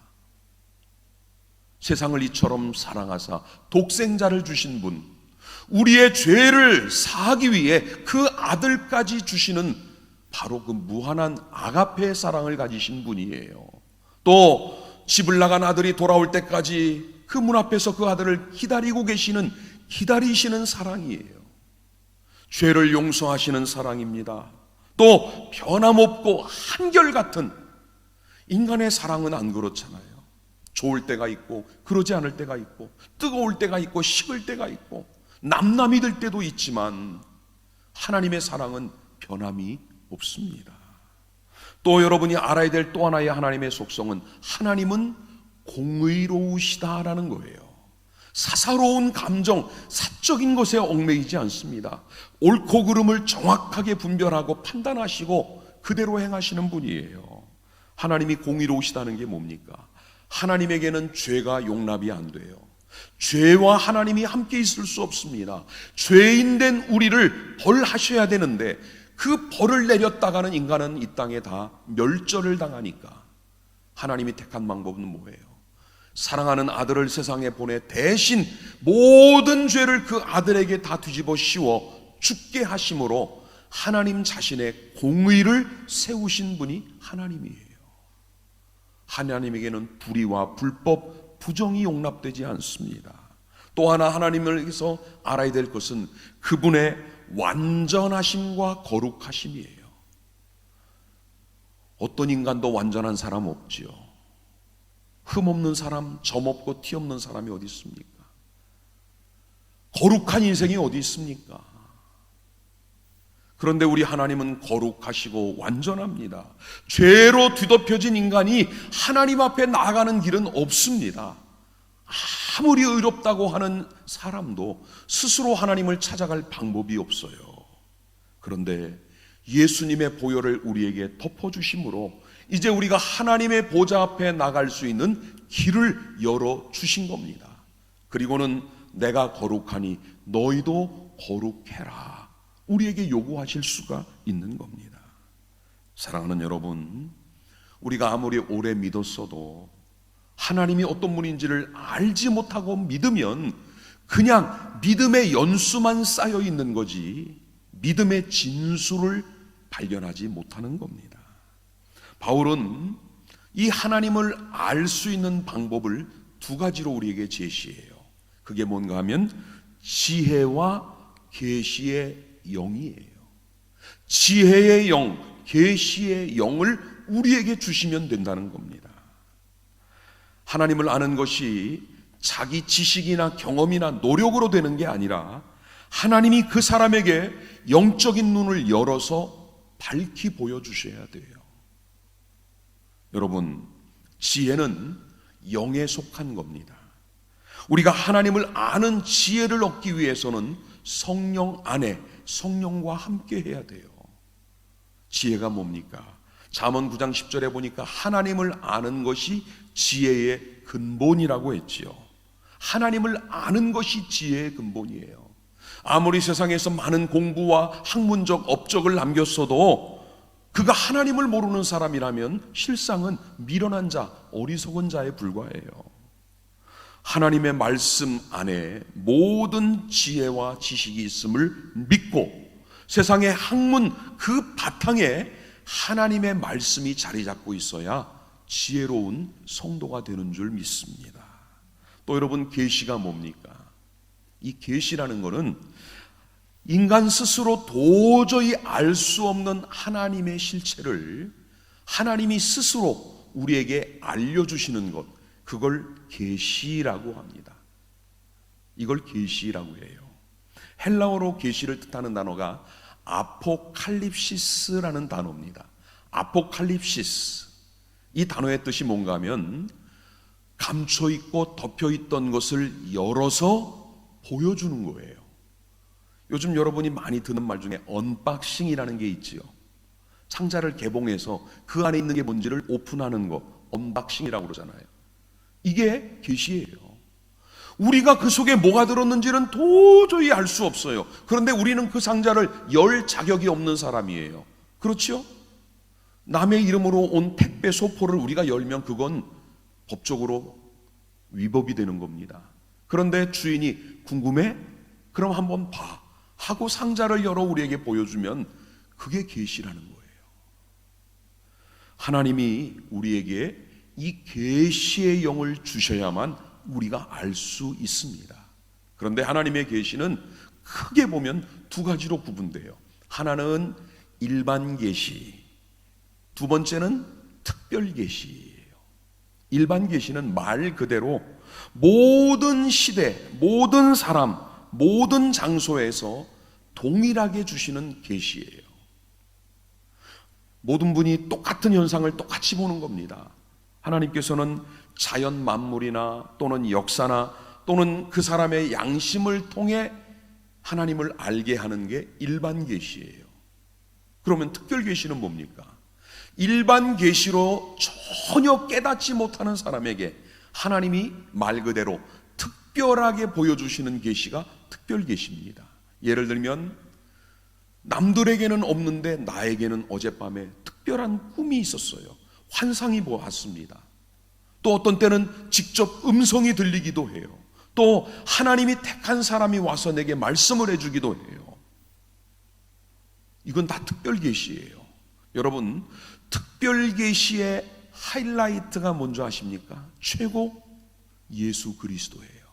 세상을 이처럼 사랑하사 독생자를 주신 분, 우리의 죄를 사하기 위해 그 아들까지 주시는 바로 그 무한한 아가페의 사랑을 가지신 분이에요. 또 집을 나간 아들이 돌아올 때까지 그 문 앞에서 그 아들을 기다리고 기다리시는 사랑이에요. 죄를 용서하시는 사랑입니다. 또 변함없고 한결같은, 인간의 사랑은 안 그렇잖아요. 좋을 때가 있고 그러지 않을 때가 있고 뜨거울 때가 있고 식을 때가 있고 남남이 될 때도 있지만 하나님의 사랑은 변함이 없습니다. 또 여러분이 알아야 될 또 하나의 하나님의 속성은 하나님은 공의로우시다라는 거예요. 사사로운 감정, 사적인 것에 얽매이지 않습니다. 옳고 그름을 정확하게 분별하고 판단하시고 그대로 행하시는 분이에요. 하나님이 공의로우시다는 게 뭡니까? 하나님에게는 죄가 용납이 안 돼요. 죄와 하나님이 함께 있을 수 없습니다. 죄인 된 우리를 벌하셔야 되는데 그 벌을 내렸다가는 인간은 이 땅에 다 멸절을 당하니까 하나님이 택한 방법은 뭐예요? 사랑하는 아들을 세상에 보내 대신 모든 죄를 그 아들에게 다 뒤집어 씌워 죽게 하심으로 하나님 자신의 공의를 세우신 분이 하나님이에요. 하나님에게는 불의와 불법, 부정이 용납되지 않습니다. 또 하나 하나님을서 알아야 될 것은 그분의 완전하심과 거룩하심이에요. 어떤 인간도 완전한 사람 없지요. 흠 없는 사람, 점 없고 티 없는 사람이 어디 있습니까? 거룩한 인생이 어디 있습니까? 그런데 우리 하나님은 거룩하시고 완전합니다. 죄로 뒤덮여진 인간이 하나님 앞에 나아가는 길은 없습니다. 아무리 의롭다고 하는 사람도 스스로 하나님을 찾아갈 방법이 없어요. 그런데 예수님의 보혈을 우리에게 덮어주심으로 이제 우리가 하나님의 보좌 앞에 나갈 수 있는 길을 열어주신 겁니다. 그리고는 내가 거룩하니 너희도 거룩해라, 우리에게 요구하실 수가 있는 겁니다. 사랑하는 여러분, 우리가 아무리 오래 믿었어도 하나님이 어떤 분인지를 알지 못하고 믿으면 그냥 믿음의 연수만 쌓여 있는 거지 믿음의 진수를 발견하지 못하는 겁니다. 바울은 이 하나님을 알 수 있는 방법을 두 가지로 우리에게 제시해요. 그게 뭔가 하면 지혜와 계시의 영이에요. 지혜의 영, 계시의 영을 우리에게 주시면 된다는 겁니다. 하나님을 아는 것이 자기 지식이나 경험이나 노력으로 되는 게 아니라 하나님이 그 사람에게 영적인 눈을 열어서 밝히 보여주셔야 돼요. 여러분, 지혜는 영에 속한 겁니다. 우리가 하나님을 아는 지혜를 얻기 위해서는 성령 안에 성령과 함께 해야 돼요. 지혜가 뭡니까? 잠언 9장 10절에 보니까 하나님을 아는 것이 지혜의 근본이라고 했지요. 하나님을 아는 것이 지혜의 근본이에요. 아무리 세상에서 많은 공부와 학문적 업적을 남겼어도 그가 하나님을 모르는 사람이라면 실상은 미련한 자, 어리석은 자에 불과해요. 하나님의 말씀 안에 모든 지혜와 지식이 있음을 믿고 세상의 학문 그 바탕에 하나님의 말씀이 자리 잡고 있어야 지혜로운 성도가 되는 줄 믿습니다. 또 여러분, 계시가 뭡니까? 이 계시라는 것은 인간 스스로 도저히 알 수 없는 하나님의 실체를 하나님이 스스로 우리에게 알려주시는 것, 그걸 계시라고 합니다. 이걸 계시라고 해요. 헬라어로 계시를 뜻하는 단어가 아포칼립시스라는 단어입니다. 아포칼립시스, 이 단어의 뜻이 뭔가 하면 감춰있고 덮여있던 것을 열어서 보여주는 거예요. 요즘 여러분이 많이 듣는 말 중에 언박싱이라는 게 있지요. 상자를 개봉해서 그 안에 있는 게 뭔지를 오픈하는 거, 언박싱이라고 그러잖아요. 이게 계시예요. 우리가 그 속에 뭐가 들었는지는 도저히 알 수 없어요. 그런데 우리는 그 상자를 열 자격이 없는 사람이에요. 그렇죠? 남의 이름으로 온 택배 소포를 우리가 열면 그건 법적으로 위법이 되는 겁니다. 그런데 주인이 궁금해? 그럼 한번 봐 하고 상자를 열어 우리에게 보여주면 그게 계시라는 거예요. 하나님이 우리에게 이 계시의 영을 주셔야만 우리가 알 수 있습니다. 그런데 하나님의 계시는 크게 보면 두 가지로 구분돼요. 하나는 일반 계시, 두 번째는 특별 계시예요. 일반 계시는 말 그대로 모든 시대, 모든 사람, 모든 장소에서 동일하게 주시는 계시예요. 모든 분이 똑같은 현상을 똑같이 보는 겁니다. 하나님께서는 자연 만물이나 또는 역사나 또는 그 사람의 양심을 통해 하나님을 알게 하는 게 일반 계시예요. 그러면 특별 계시는 뭡니까? 일반 계시로 전혀 깨닫지 못하는 사람에게 하나님이 말 그대로 특별하게 보여주시는 계시가 특별 계시입니다. 예를 들면 남들에게는 없는데 나에게는 어젯밤에 특별한 꿈이 있었어요. 환상이 보았습니다. 또 어떤 때는 직접 음성이 들리기도 해요. 또 하나님이 택한 사람이 와서 내게 말씀을 해주기도 해요. 이건 다 특별 계시예요. 여러분, 특별 계시의 하이라이트가 뭔지 아십니까? 최고 예수 그리스도예요.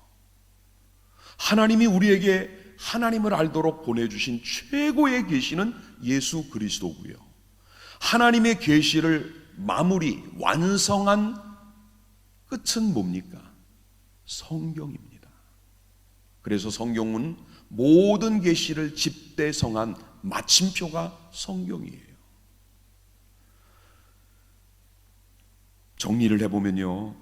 하나님이 우리에게 하나님을 알도록 보내주신 최고의 계시는 예수 그리스도고요. 하나님의 계시를 마무리, 완성한 끝은 뭡니까? 성경입니다. 그래서 성경은 모든 계시를 집대성한 마침표가 성경이에요. 정리를 해보면요,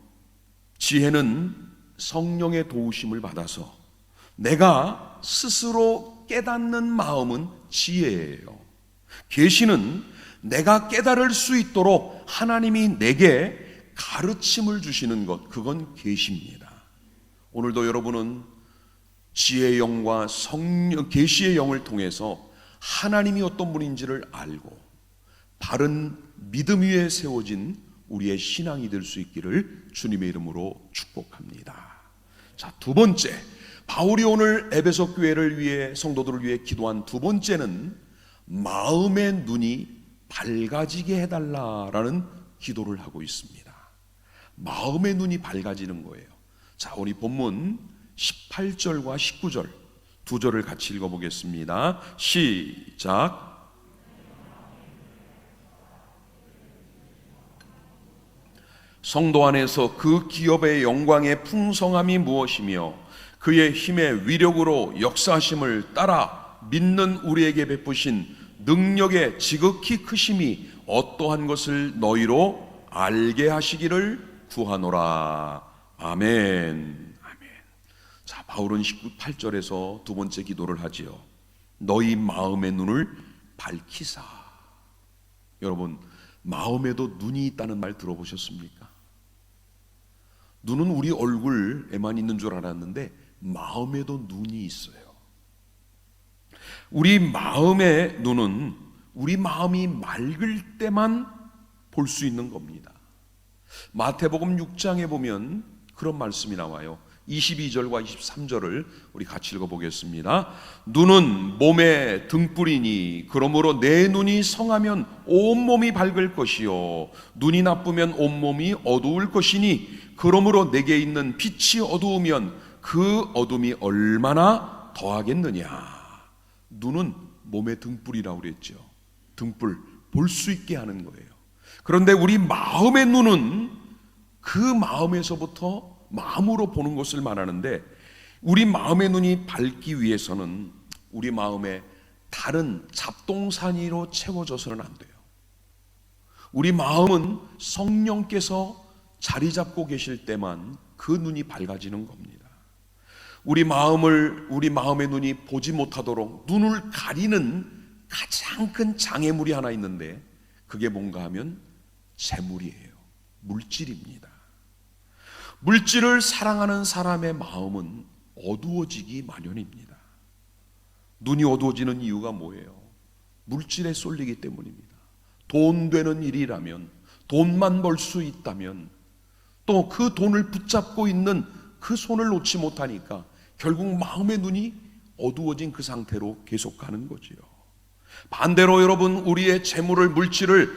지혜는 성령의 도우심을 받아서 내가 스스로 깨닫는 마음은 지혜예요. 계시는 내가 깨달을 수 있도록 하나님이 내게 가르침을 주시는 것, 그건 계시입니다. 오늘도 여러분은 지혜의 영과 성령, 계시의 영을 통해서 하나님이 어떤 분인지를 알고 바른 믿음 위에 세워진 우리의 신앙이 될 수 있기를 주님의 이름으로 축복합니다. 자, 두 번째, 바울이 오늘 에베소 교회를 위해, 성도들을 위해 기도한 두 번째는 마음의 눈이 밝아지게 해달라라는 기도를 하고 있습니다. 마음의 눈이 밝아지는 거예요. 자, 우리 본문 18절과 19절 두 절을 같이 읽어보겠습니다. 시작. 성도 안에서 그 기업의 영광의 풍성함이 무엇이며 그의 힘의 위력으로 역사하심을 따라 믿는 우리에게 베푸신 능력의 지극히 크심이 어떠한 것을 너희로 알게 하시기를 구하노라. 아멘. 아멘. 자, 바울은 18절에서 두 번째 기도를 하지요. 너희 마음의 눈을 밝히사. 여러분, 마음에도 눈이 있다는 말 들어보셨습니까? 눈은 우리 얼굴에만 있는 줄 알았는데 마음에도 눈이 있어요. 우리 마음의 눈은 우리 마음이 맑을 때만 볼 수 있는 겁니다. 마태복음 6장에 보면 그런 말씀이 나와요. 22절과 23절을 우리 같이 읽어보겠습니다. 눈은 몸의 등불이니 그러므로 내 눈이 성하면 온몸이 밝을 것이요 눈이 나쁘면 온몸이 어두울 것이니 그러므로 내게 있는 빛이 어두우면 그 어둠이 얼마나 더하겠느냐. 눈은 몸의 등불이라고 그랬죠. 등불, 볼 수 있게 하는 거예요. 그런데 우리 마음의 눈은 그 마음에서부터 마음으로 보는 것을 말하는데, 우리 마음의 눈이 밝기 위해서는 우리 마음에 다른 잡동사니로 채워져서는 안 돼요. 우리 마음은 성령께서 자리 잡고 계실 때만 그 눈이 밝아지는 겁니다. 우리 마음의 눈이 보지 못하도록 눈을 가리는 가장 큰 장애물이 하나 있는데 그게 뭔가 하면 재물이에요. 물질입니다. 물질을 사랑하는 사람의 마음은 어두워지기 마련입니다. 눈이 어두워지는 이유가 뭐예요? 물질에 쏠리기 때문입니다. 돈 되는 일이라면, 돈만 벌 수 있다면, 또 그 돈을 붙잡고 있는 그 손을 놓지 못하니까 결국 마음의 눈이 어두워진 그 상태로 계속 가는 거지요. 반대로 여러분, 우리의 재물을, 물질을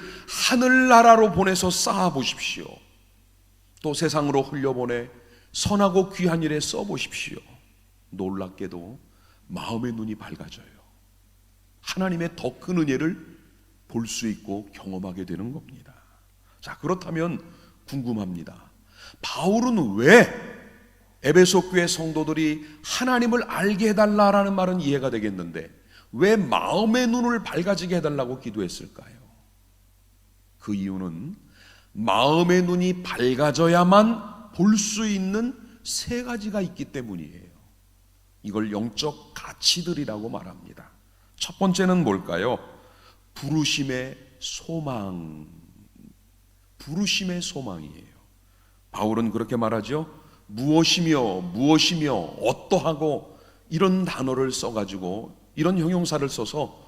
하늘나라로 보내서 쌓아 보십시오. 또 세상으로 흘려보내 선하고 귀한 일에 써 보십시오. 놀랍게도 마음의 눈이 밝아져요. 하나님의 더 큰 은혜를 볼 수 있고 경험하게 되는 겁니다. 자, 그렇다면 궁금합니다. 바울은 왜 에베소 교회 성도들이 하나님을 알게 해달라라는 말은 이해가 되겠는데 왜 마음의 눈을 밝아지게 해달라고 기도했을까요? 그 이유는 마음의 눈이 밝아져야만 볼 수 있는 세 가지가 있기 때문이에요. 이걸 영적 가치들이라고 말합니다. 첫 번째는 뭘까요? 부르심의 소망. 부르심의 소망이에요. 바울은 그렇게 말하죠. 무엇이며 어떠하고 이런 단어를 써가지고 이런 형용사를 써서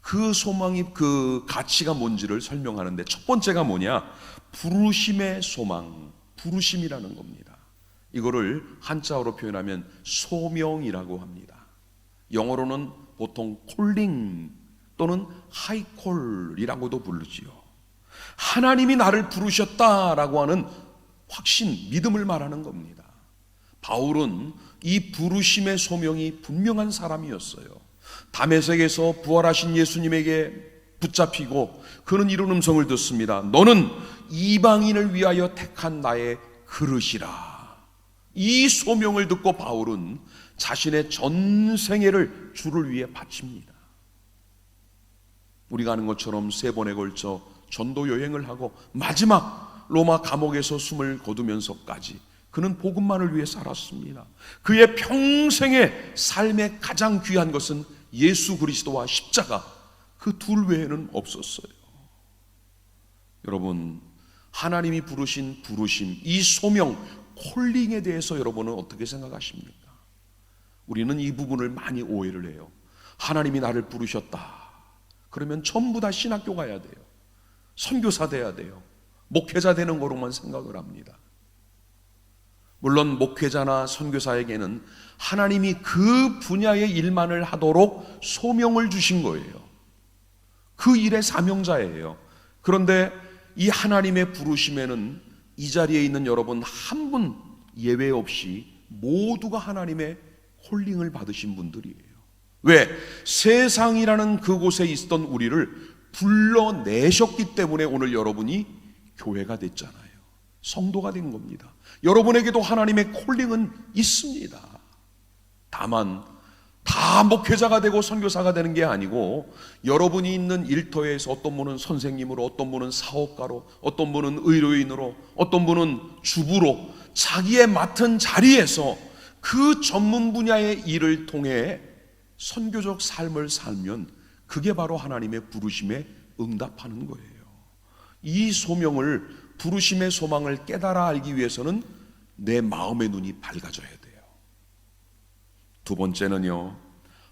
그 소망이, 그 가치가 뭔지를 설명하는데 첫 번째가 뭐냐? 부르심의 소망, 부르심이라는 겁니다. 이거를 한자어로 표현하면 소명이라고 합니다. 영어로는 보통 콜링 또는 하이콜이라고도 부르지요. 하나님이 나를 부르셨다라고 하는 확신, 믿음을 말하는 겁니다. 바울은 이 부르심의 소명이 분명한 사람이었어요. 다메섹에서 부활하신 예수님에게 붙잡히고 그는 이런 음성을 듣습니다. 너는 이방인을 위하여 택한 나의 그릇이라. 이 소명을 듣고 바울은 자신의 전생애를 주를 위해 바칩니다. 우리가 아는 것처럼 3번에 걸쳐 전도 여행을 하고 마지막 로마 감옥에서 숨을 거두면서까지 그는 복음만을 위해 살았습니다. 그의 평생의 삶의 가장 귀한 것은 예수 그리스도와 십자가, 그 둘 외에는 없었어요. 여러분, 하나님이 부르신 부르심, 이 소명, 콜링에 대해서 여러분은 어떻게 생각하십니까? 우리는 이 부분을 많이 오해를 해요. 하나님이 나를 부르셨다, 그러면 전부 다 신학교 가야 돼요. 선교사 돼야 돼요. 목회자 되는 거로만 생각을 합니다. 물론 목회자나 선교사에게는 하나님이 그 분야의 일만을 하도록 소명을 주신 거예요. 그 일의 사명자예요. 그런데 이 하나님의 부르심에는 이 자리에 있는 여러분 한 분 예외 없이 모두가 하나님의 콜링을 받으신 분들이에요. 왜? 세상이라는 그곳에 있던 우리를 불러내셨기 때문에 오늘 여러분이 교회가 됐잖아요. 성도가 된 겁니다. 여러분에게도 하나님의 콜링은 있습니다. 다만 다 목회자가 되고 선교사가 되는 게 아니고, 여러분이 있는 일터에서 어떤 분은 선생님으로, 어떤 분은 사업가로, 어떤 분은 의료인으로, 어떤 분은 주부로 자기의 맡은 자리에서 그 전문 분야의 일을 통해 선교적 삶을 살면 그게 바로 하나님의 부르심에 응답하는 거예요. 이 소명을, 부르심의 소망을 깨달아 알기 위해서는 내 마음의 눈이 밝아져야 돼요. 두 번째는요,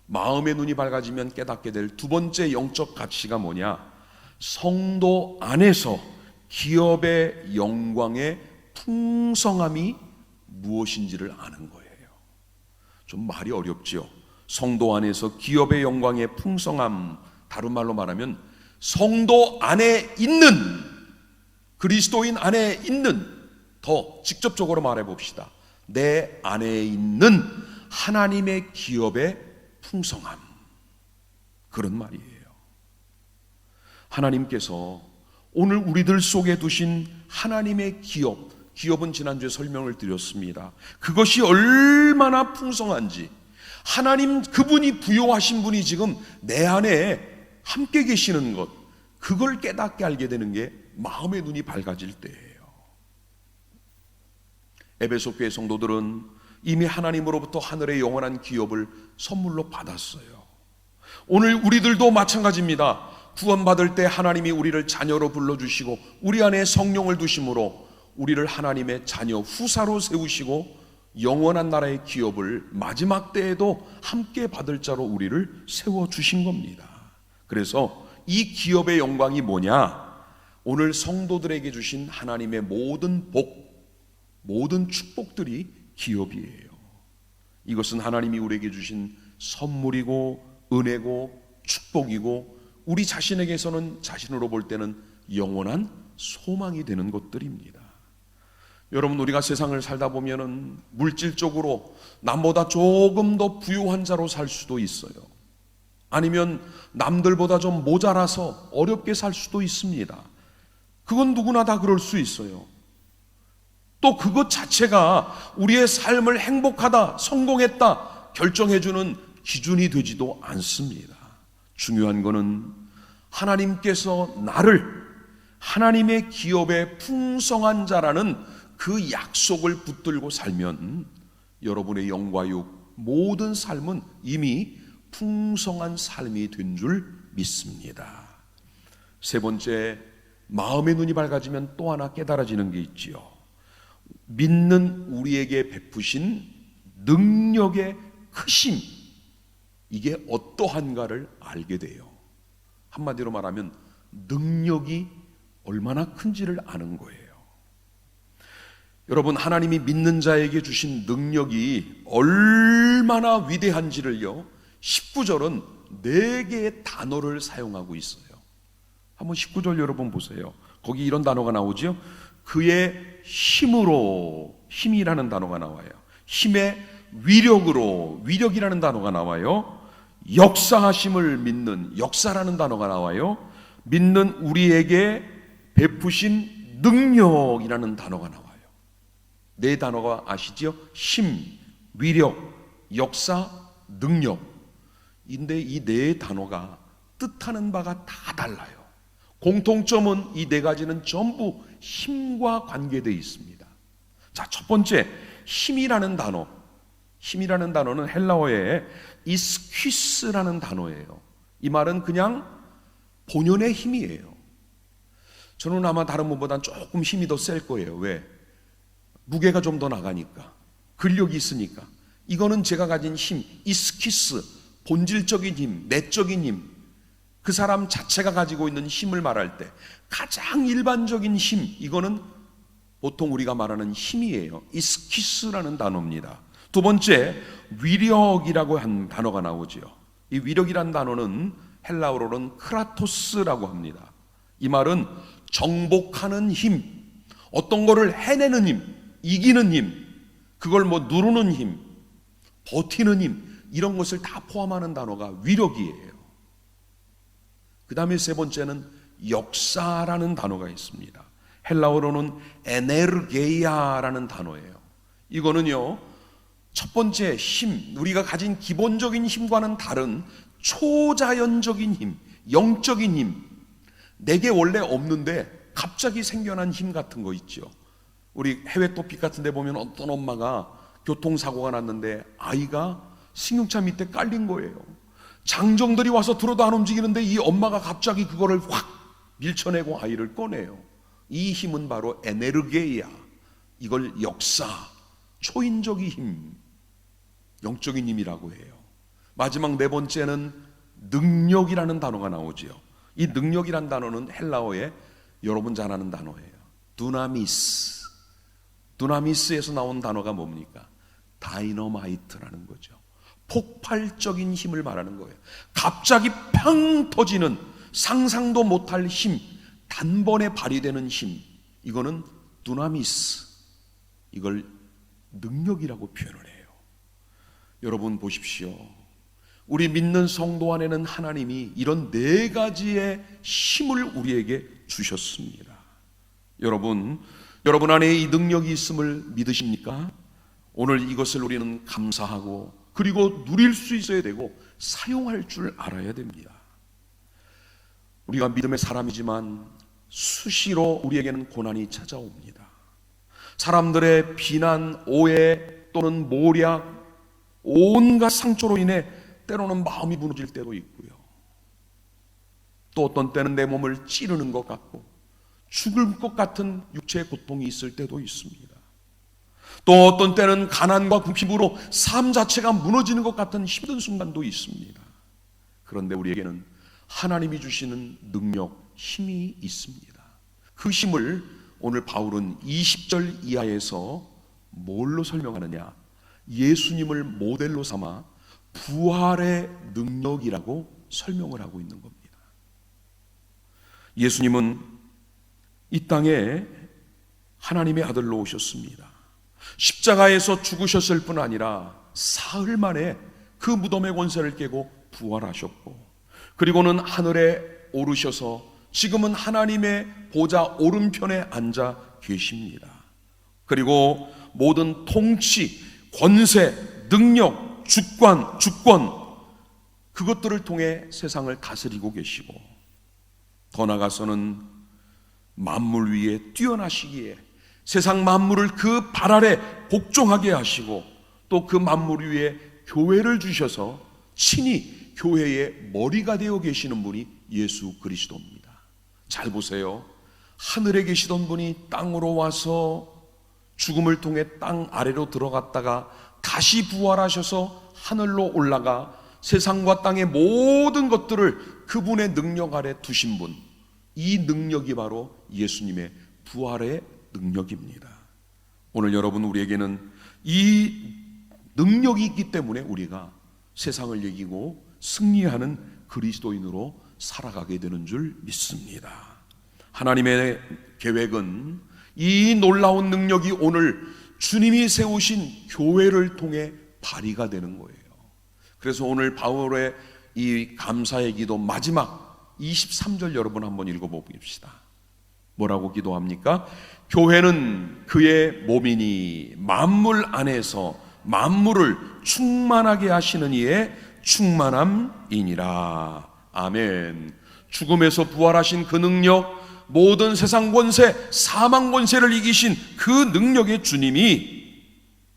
마음의 눈이 밝아지면 깨닫게 될 두 번째 영적 가치가 뭐냐? 성도 안에서 기업의 영광의 풍성함이 무엇인지를 아는 거예요. 좀 말이 어렵지요. 성도 안에서 기업의 영광의 풍성함, 다른 말로 말하면 성도 안에 있는, 그리스도인 안에 있는, 더 직접적으로 말해 봅시다. 내 안에 있는 하나님의 기업의 풍성함, 그런 말이에요. 하나님께서 오늘 우리들 속에 두신 하나님의 기업은 지난주에 설명을 드렸습니다. 그것이 얼마나 풍성한지, 하나님 그분이 부여하신 분이 지금 내 안에 함께 계시는 것, 그걸 깨닫게 알게 되는 게 마음의 눈이 밝아질 때예요. 에베소 교회 성도들은 이미 하나님으로부터 하늘의 영원한 기업을 선물로 받았어요. 오늘 우리들도 마찬가지입니다. 구원받을 때 하나님이 우리를 자녀로 불러주시고 우리 안에 성령을 두심으로 우리를 하나님의 자녀 후사로 세우시고 영원한 나라의 기업을 마지막 때에도 함께 받을 자로 우리를 세워주신 겁니다. 그래서 이 기업의 영광이 뭐냐? 오늘 성도들에게 주신 하나님의 모든 모든 축복들이 기업이에요. 이것은 하나님이 우리에게 주신 선물이고 은혜고 축복이고, 우리 자신에게서는, 자신으로 볼 때는 영원한 소망이 되는 것들입니다. 여러분, 우리가 세상을 살다 보면은 물질적으로 남보다 조금 더 부유한 자로 살 수도 있어요. 아니면 남들보다 좀 모자라서 어렵게 살 수도 있습니다. 그건 누구나 다 그럴 수 있어요. 또 그것 자체가 우리의 삶을 행복하다, 성공했다 결정해주는 기준이 되지도 않습니다. 중요한 것은 하나님께서 나를 하나님의 기업의 풍성한 자라는 그 약속을 붙들고 살면 여러분의 영과 육, 모든 삶은 이미 풍성한 삶이 된 줄 믿습니다. 세 번째, 마음의 눈이 밝아지면 또 하나 깨달아지는 게 있지요. 믿는 우리에게 베푸신 능력의 크심, 이게 어떠한가를 알게 돼요. 한마디로 말하면 능력이 얼마나 큰지를 아는 거예요. 여러분, 하나님이 믿는 자에게 주신 능력이 얼마나 위대한지를요, 19절은 4개의 단어를 사용하고 있어요. 한번 19절 여러분 보세요. 거기 이런 단어가 나오죠. 그의 힘으로, 힘이라는 단어가 나와요. 힘의 위력으로, 위력이라는 단어가 나와요. 역사하심을 믿는, 역사라는 단어가 나와요. 믿는 우리에게 베푸신 능력이라는 단어가 나와요. 4 단어가 아시죠? 힘, 위력, 역사, 능력. 인데 이 4 단어가 뜻하는 바가 다 달라요. 공통점은 이 4가지는 전부 힘과 관계되어 있습니다. 자, 첫 번째, 힘이라는 단어. 힘이라는 단어는 헬라어의 이스퀴스라는 단어예요. 이 말은 그냥 본연의 힘이에요. 저는 아마 다른 분보단 조금 힘이 더 셀 거예요. 왜? 무게가 좀 더 나가니까, 근력이 있으니까. 이거는 제가 가진 힘, 이스퀴스, 본질적인 힘, 내적인 힘, 그 사람 자체가 가지고 있는 힘을 말할 때 가장 일반적인 힘, 이거는 보통 우리가 말하는 힘이에요. 이스퀴스라는 단어입니다. 두 번째, 위력이라고 한 단어가 나오지요. 이 위력이란 단어는 헬라어로는 크라토스라고 합니다. 이 말은 정복하는 힘, 어떤 거를 해내는 힘, 이기는 힘, 그걸 누르는 힘, 버티는 힘, 이런 것을 다 포함하는 단어가 위력이에요. 그 다음에 세 번째는 역사라는 단어가 있습니다. 헬라어로는 에네르게이아라는 단어예요. 이거는요, 첫 번째 힘, 우리가 가진 기본적인 힘과는 다른 초자연적인 힘, 영적인 힘, 내게 원래 없는데 갑자기 생겨난 힘 같은 거 있죠. 우리 해외 토픽 같은 데 보면 어떤 엄마가 교통사고가 났는데 아이가 승용차 밑에 깔린 거예요. 장정들이 와서 들어도 안 움직이는데 이 엄마가 갑자기 그거를 확 밀쳐내고 아이를 꺼내요. 이 힘은 바로 에네르게이아, 이걸 역사, 초인적인 힘, 영적인 힘이라고 해요. 마지막 네 번째는 능력이라는 단어가 나오지요. 이 능력이란 단어는 헬라어에 여러분 잘 아는 단어예요. 두나미스. 두나미스에서 나온 단어가 뭡니까? 다이너마이트라는 거죠. 폭발적인 힘을 말하는 거예요. 갑자기 팡 터지는 상상도 못할 힘, 단번에 발휘되는 힘, 이거는 두나미스, 이걸 능력이라고 표현을 해요. 여러분 보십시오. 우리 믿는 성도 안에는 하나님이 이런 네 가지의 힘을 우리에게 주셨습니다. 여러분 안에 이 능력이 있음을 믿으십니까? 오늘 이것을 우리는 감사하고 그리고 누릴 수 있어야 되고 사용할 줄 알아야 됩니다. 우리가 믿음의 사람이지만 수시로 우리에게는 고난이 찾아옵니다. 사람들의 비난, 오해 또는 모략, 온갖 상처로 인해 때로는 마음이 무너질 때도 있고요. 또 어떤 때는 내 몸을 찌르는 것 같고 죽을 것 같은 육체의 고통이 있을 때도 있습니다. 또 어떤 때는 가난과 궁핍으로 삶 자체가 무너지는 것 같은 힘든 순간도 있습니다. 그런데 우리에게는 하나님이 주시는 능력, 힘이 있습니다. 그 힘을 오늘 바울은 20절 이하에서 뭘로 설명하느냐? 예수님을 모델로 삼아 부활의 능력이라고 설명을 하고 있는 겁니다. 예수님은 이 땅에 하나님의 아들로 오셨습니다. 십자가에서 죽으셨을 뿐 아니라 사흘 만에 그 무덤의 권세를 깨고 부활하셨고, 그리고는 하늘에 오르셔서 지금은 하나님의 보좌 오른편에 앉아 계십니다. 그리고 모든 통치, 권세, 능력, 주권 그것들을 통해 세상을 다스리고 계시고, 더 나아가서는 만물 위에 뛰어나시기에 세상 만물을 그 발 아래 복종하게 하시고, 또 그 만물 위에 교회를 주셔서 친히 교회의 머리가 되어 계시는 분이 예수 그리스도입니다. 잘 보세요. 하늘에 계시던 분이 땅으로 와서 죽음을 통해 땅 아래로 들어갔다가 다시 부활하셔서 하늘로 올라가 세상과 땅의 모든 것들을 그분의 능력 아래 두신 분, 이 능력이 바로 예수님의 부활의 능력입니다. 오늘 여러분, 우리에게는 이 능력이 있기 때문에 우리가 세상을 이기고 승리하는 그리스도인으로 살아가게 되는 줄 믿습니다. 하나님의 계획은 이 놀라운 능력이 오늘 주님이 세우신 교회를 통해 발휘가 되는 거예요. 그래서 오늘 바울의 이 감사의 기도 마지막 23절 여러분 한번 읽어봅시다. 뭐라고 기도합니까? 교회는 그의 몸이니 만물 안에서 만물을 충만하게 하시는 이의 충만함이니라. 아멘. 죽음에서 부활하신 그 능력, 모든 세상 권세, 사망 권세를 이기신 그 능력의 주님이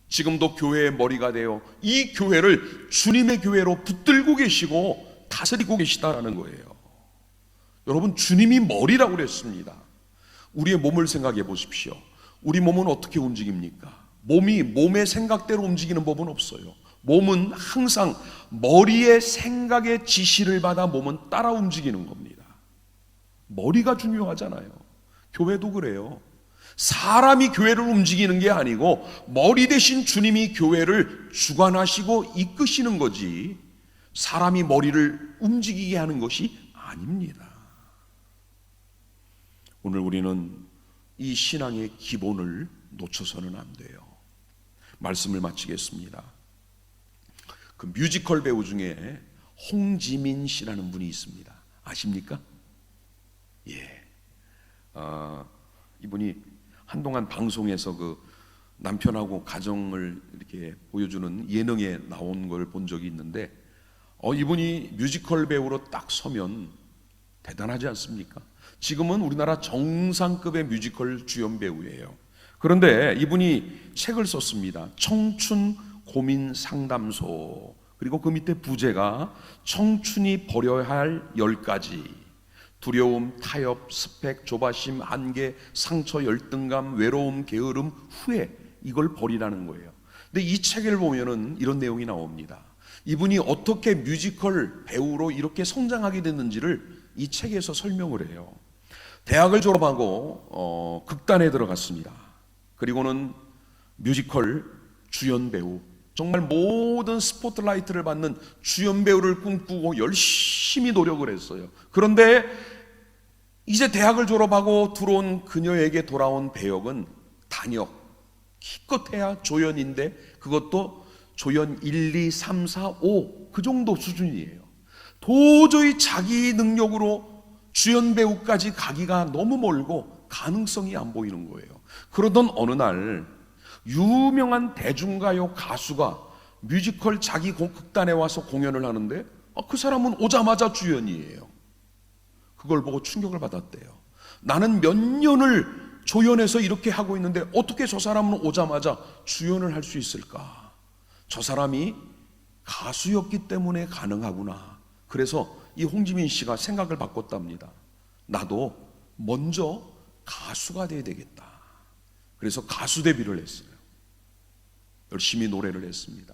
지금도 교회의 머리가 되어 이 교회를 주님의 교회로 붙들고 계시고 다스리고 계시다라는 거예요. 여러분, 주님이 머리라고 그랬습니다. 우리의 몸을 생각해 보십시오. 우리 몸은 어떻게 움직입니까? 몸이 몸의 생각대로 움직이는 법은 없어요. 몸은 항상 머리의 생각의 지시를 받아 몸은 따라 움직이는 겁니다. 머리가 중요하잖아요. 교회도 그래요. 사람이 교회를 움직이는 게 아니고 머리 대신 주님이 교회를 주관하시고 이끄시는 거지, 사람이 머리를 움직이게 하는 것이 아닙니다. 오늘 우리는 이 신앙의 기본을 놓쳐서는 안 돼요. 말씀을 마치겠습니다. 그 뮤지컬 배우 중에 홍지민 씨라는 분이 있습니다. 아십니까? 예. 이분이 한동안 방송에서 그 남편하고 가정을 이렇게 보여주는 예능에 나온 걸 본 적이 있는데, 이분이 뮤지컬 배우로 딱 서면 대단하지 않습니까? 지금은 우리나라 정상급의 뮤지컬 주연 배우예요. 그런데 이분이 책을 썼습니다. 청춘 고민 상담소. 그리고 그 밑에 부제가 청춘이 버려야 할 10가지. 두려움, 타협, 스펙, 조바심, 한계, 상처, 열등감, 외로움, 게으름, 후회, 이걸 버리라는 거예요. 근데 이 책을 보면은 이런 내용이 나옵니다. 이분이 어떻게 뮤지컬 배우로 이렇게 성장하게 됐는지를 이 책에서 설명을 해요. 대학을 졸업하고 극단에 들어갔습니다. 그리고는 뮤지컬 주연 배우, 정말 모든 스포트라이트를 받는 주연 배우를 꿈꾸고 열심히 노력을 했어요. 그런데 이제 대학을 졸업하고 들어온 그녀에게 돌아온 배역은 단역, 기껏해야 조연인데 그것도 조연 1, 2, 3, 4, 5 그 정도 수준이에요. 도저히 자기 능력으로 주연 배우까지 가기가 너무 멀고 가능성이 안 보이는 거예요. 그러던 어느 날 유명한 대중가요 가수가 뮤지컬 자기 극단에 와서 공연을 하는데 그 사람은 오자마자 주연이에요. 그걸 보고 충격을 받았대요. 나는 몇 년을 조연해서 이렇게 하고 있는데 어떻게 저 사람은 오자마자 주연을 할 수 있을까? 저 사람이 가수였기 때문에 가능하구나. 그래서 이 홍지민 씨가 생각을 바꿨답니다. 나도 먼저 가수가 돼야 되겠다. 그래서 가수 데뷔를 했어요. 열심히 노래를 했습니다.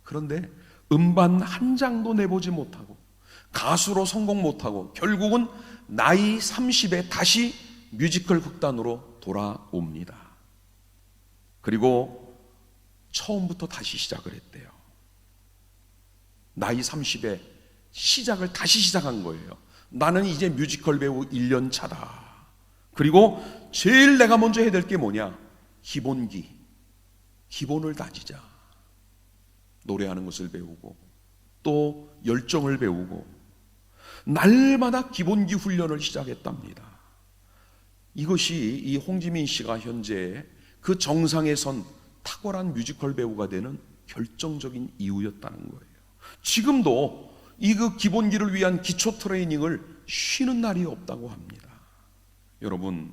그런데 음반 한 장도 내보지 못하고 가수로 성공 못하고 결국은 나이 30에 다시 뮤지컬 극단으로 돌아옵니다. 그리고 처음부터 다시 시작을 했대요. 나이 30에 시작을 다시 시작한 거예요. 나는 이제 뮤지컬 배우 1년 차다. 그리고 제일 내가 먼저 해야 될 게 뭐냐? 기본을 다지자. 노래하는 것을 배우고 또 열정을 배우고 날마다 기본기 훈련을 시작했답니다. 이것이 이 홍지민 씨가 현재 그 정상에 선 탁월한 뮤지컬 배우가 되는 결정적인 이유였다는 거예요. 지금도 이 그 기본기를 위한 기초 트레이닝을 쉬는 날이 없다고 합니다. 여러분,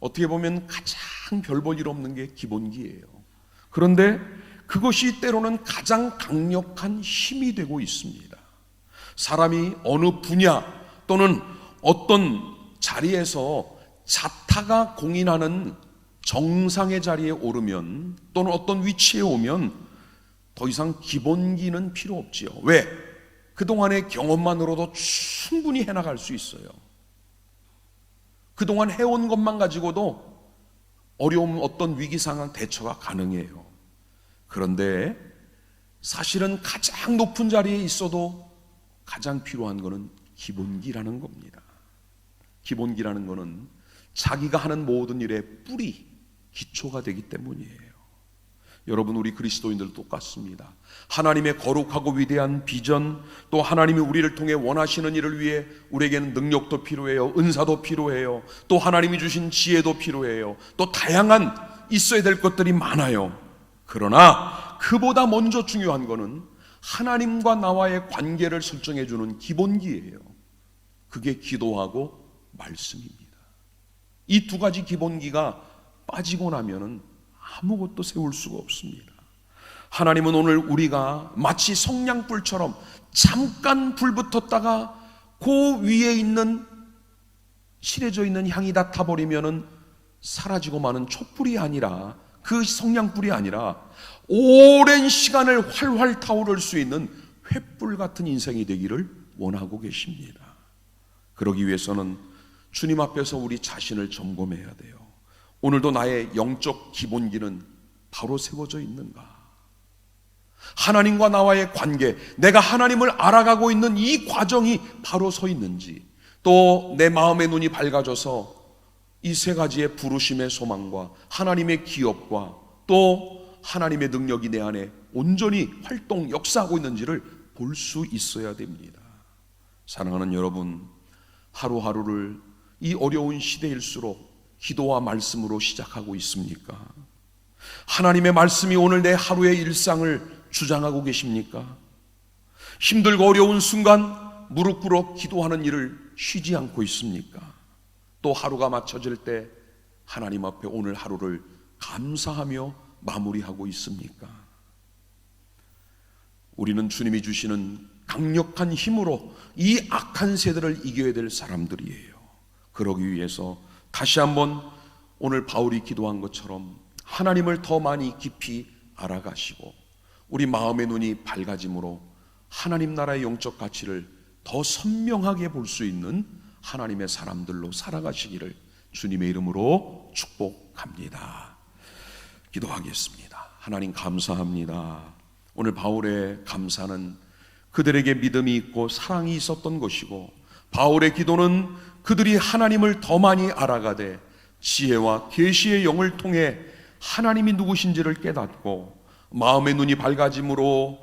어떻게 보면 가장 별 볼 일 없는 게 기본기예요. 그런데 그것이 때로는 가장 강력한 힘이 되고 있습니다. 사람이 어느 분야 또는 어떤 자리에서 자타가 공인하는 정상의 자리에 오르면 또는 어떤 위치에 오면 더 이상 기본기는 필요 없지요. 왜? 그동안의 경험만으로도 충분히 해나갈 수 있어요. 그동안 해온 것만 가지고도 어려움, 어떤 위기 상황 대처가 가능해요. 그런데 사실은 가장 높은 자리에 있어도 가장 필요한 것은 기본기라는 겁니다. 기본기라는 것은 자기가 하는 모든 일의 뿌리, 기초가 되기 때문이에요. 여러분, 우리 그리스도인들 똑같습니다. 하나님의 거룩하고 위대한 비전, 또 하나님이 우리를 통해 원하시는 일을 위해 우리에게는 능력도 필요해요. 은사도 필요해요. 또 하나님이 주신 지혜도 필요해요. 또 다양한 있어야 될 것들이 많아요. 그러나 그보다 먼저 중요한 것은 하나님과 나와의 관계를 설정해 주는 기본기예요. 그게 기도하고 말씀입니다. 이 두 가지 기본기가 빠지고 나면은 아무것도 세울 수가 없습니다. 하나님은 오늘 우리가 마치 성냥불처럼 잠깐 불 붙었다가 그 위에 있는 실해져 있는 향이 다 타버리면은 사라지고 마는 촛불이 아니라, 그 성냥불이 아니라 오랜 시간을 활활 타오를 수 있는 횃불 같은 인생이 되기를 원하고 계십니다. 그러기 위해서는 주님 앞에서 우리 자신을 점검해야 돼요. 오늘도 나의 영적 기본기는 바로 세워져 있는가? 하나님과 나와의 관계, 내가 하나님을 알아가고 있는 이 과정이 바로 서 있는지, 또 내 마음의 눈이 밝아져서 이 세 가지의 부르심의 소망과 하나님의 기업과 또 하나님의 능력이 내 안에 온전히 활동, 역사하고 있는지를 볼 수 있어야 됩니다. 사랑하는 여러분, 하루하루를 이 어려운 시대일수록 기도와 말씀으로 시작하고 있습니까? 하나님의 말씀이 오늘 내 하루의 일상을 주장하고 계십니까? 힘들고 어려운 순간 무릎 꿇어 기도하는 일을 쉬지 않고 있습니까? 또 하루가 맞춰질 때 하나님 앞에 오늘 하루를 감사하며 마무리하고 있습니까? 우리는 주님이 주시는 강력한 힘으로 이 악한 세대를 이겨야 될 사람들이에요. 그러기 위해서 다시 한번 오늘 바울이 기도한 것처럼 하나님을 더 많이 깊이 알아가시고 우리 마음의 눈이 밝아짐으로 하나님 나라의 영적 가치를 더 선명하게 볼 수 있는 하나님의 사람들로 살아가시기를 주님의 이름으로 축복합니다. 기도하겠습니다. 하나님 감사합니다. 오늘 바울의 감사는 그들에게 믿음이 있고 사랑이 있었던 것이고, 바울의 기도는 그들이 하나님을 더 많이 알아가되 지혜와 계시의 영을 통해 하나님이 누구신지를 깨닫고 마음의 눈이 밝아짐으로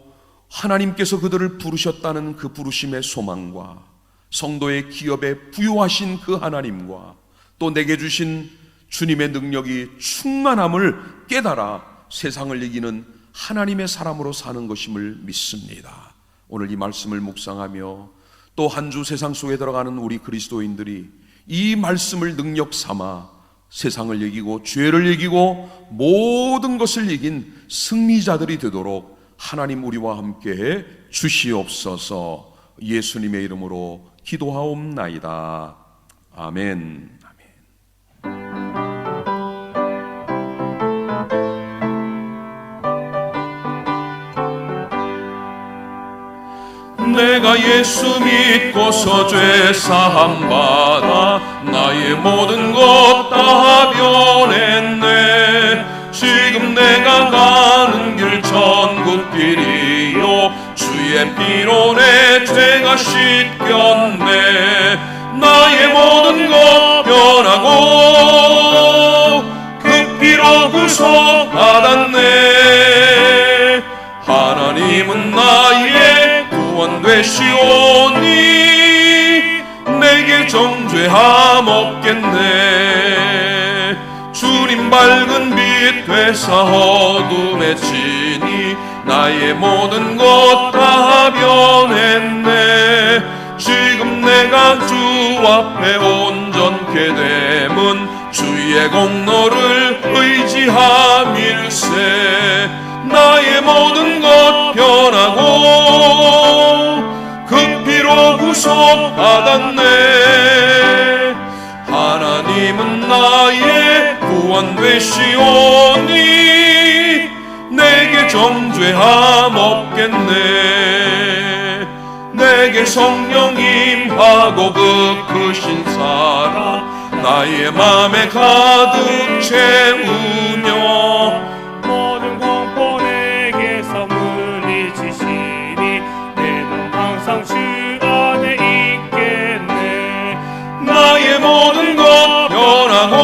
하나님께서 그들을 부르셨다는 그 부르심의 소망과 성도의 기업에 부여하신 그 하나님과 또 내게 주신 주님의 능력이 충만함을 깨달아 세상을 이기는 하나님의 사람으로 사는 것임을 믿습니다. 오늘 이 말씀을 묵상하며 또 한 주 세상 속에 들어가는 우리 그리스도인들이 이 말씀을 능력 삼아 세상을 이기고 죄를 이기고 모든 것을 이긴 승리자들이 되도록 하나님 우리와 함께해 주시옵소서. 예수님의 이름으로 기도하옵나이다. 아멘. 내가 예수 믿고서 죄 사함 받아 나의 모든 것 다 변했네. 지금 내가 가는 길 천국길이요 주의 피로 내 죄가 씻겼네. 나의 모든 것 변하고 그 피로 구속받았네. 하나님은 나의 구원 되시오니 내게 정죄함 없겠네. 주님 밝은 빛 되사 어둠에 지니 나의 모든 것 다 변했네. 지금 내가 주 앞에 온전케 됨은 주의 공로를 의지함일세. 나의 모든 것 변하고 그 피로 구속받았네. 하나님은 나의 구원 되시오니 내게 정죄함 없겠네. 내게 성령 임하고 그 크신 사랑 나의 맘에 가득 채우며 모든 공포 내게 선물이 지시니 내 눈 항상 주 안에 있겠네. 나의 모든 것 변하고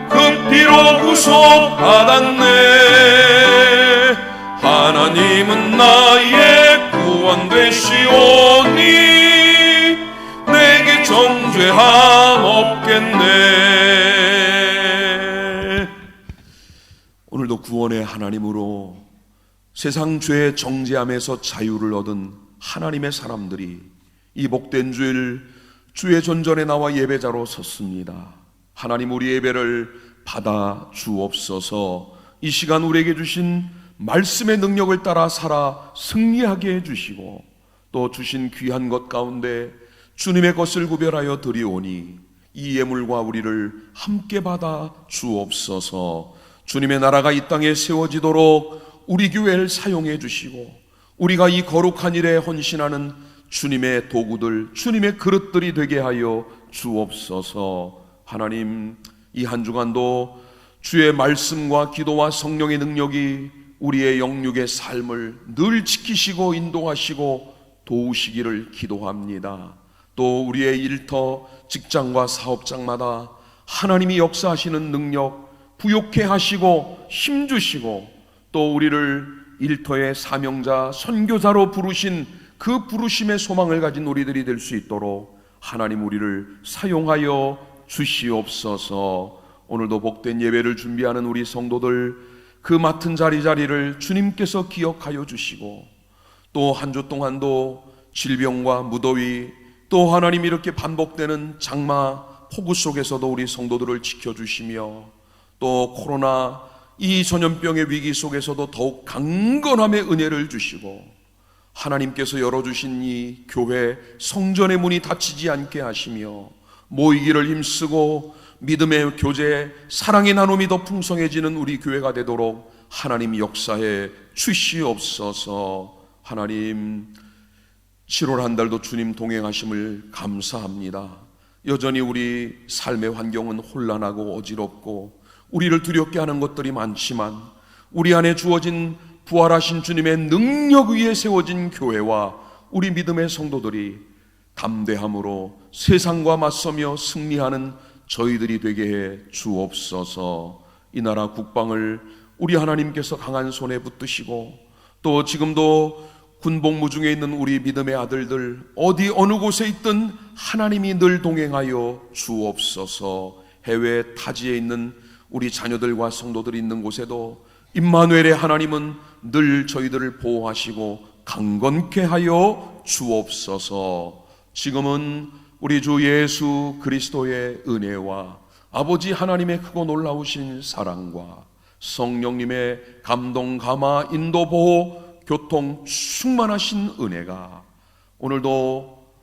그 피로 구속받았네. 하나님은 나의 구원 되시오니 내게 정죄함 없겠네. 오늘도 구원의 하나님으로 세상 죄의 정죄함에서 자유를 얻은 하나님의 사람들이 이 복된 주일 주의 전전에 나와 예배자로 섰습니다. 하나님, 우리 예배를 받아 주옵소서. 이 시간 우리에게 주신 말씀의 능력을 따라 살아 승리하게 해주시고, 또 주신 귀한 것 가운데 주님의 것을 구별하여 드리오니 이 예물과 우리를 함께 받아 주옵소서. 주님의 나라가 이 땅에 세워지도록 우리 교회를 사용해 주시고, 우리가 이 거룩한 일에 헌신하는 주님의 도구들, 주님의 그릇들이 되게 하여 주옵소서. 하나님, 이 한 주간도 주의 말씀과 기도와 성령의 능력이 우리의 영육의 삶을 늘 지키시고 인도하시고 도우시기를 기도합니다. 또 우리의 일터, 직장과 사업장마다 하나님이 역사하시는 능력 부욕해 하시고 힘주시고, 또 우리를 일터의 사명자, 선교사로 부르신 그 부르심의 소망을 가진 우리들이 될 수 있도록 하나님, 우리를 사용하여 주시옵소서. 오늘도 복된 예배를 준비하는 우리 성도들, 그 맡은 자리를 주님께서 기억하여 주시고, 또 한 주 동안도 질병과 무더위, 또 하나님 이렇게 반복되는 장마, 폭우 속에서도 우리 성도들을 지켜주시며, 또 코로나 이 전염병의 위기 속에서도 더욱 강건함의 은혜를 주시고, 하나님께서 열어주신 이 교회 성전의 문이 닫히지 않게 하시며, 모이기를 힘쓰고 믿음의 교제, 사랑의 나눔이 더 풍성해지는 우리 교회가 되도록 하나님 역사해 주시옵소서. 하나님, 7월 한 달도 주님 동행하심을 감사합니다. 여전히 우리 삶의 환경은 혼란하고 어지럽고 우리를 두렵게 하는 것들이 많지만, 우리 안에 주어진 부활하신 주님의 능력 위에 세워진 교회와 우리 믿음의 성도들이 담대함으로 세상과 맞서며 승리하는 저희들이 되게 해 주옵소서. 이 나라 국방을 우리 하나님께서 강한 손에 붙드시고, 또 지금도 군복무 중에 있는 우리 믿음의 아들들, 어디 어느 곳에 있든 하나님이 늘 동행하여 주옵소서. 해외 타지에 있는 우리 자녀들과 성도들이 있는 곳에도 임마누엘의 하나님은 늘 저희들을 보호하시고 강건케 하여 주옵소서. 지금은 우리 주 예수 그리스도의 은혜와 아버지 하나님의 크고 놀라우신 사랑과 성령님의 감동, 감화, 인도, 보호, 교통, 충만하신 은혜가 오늘도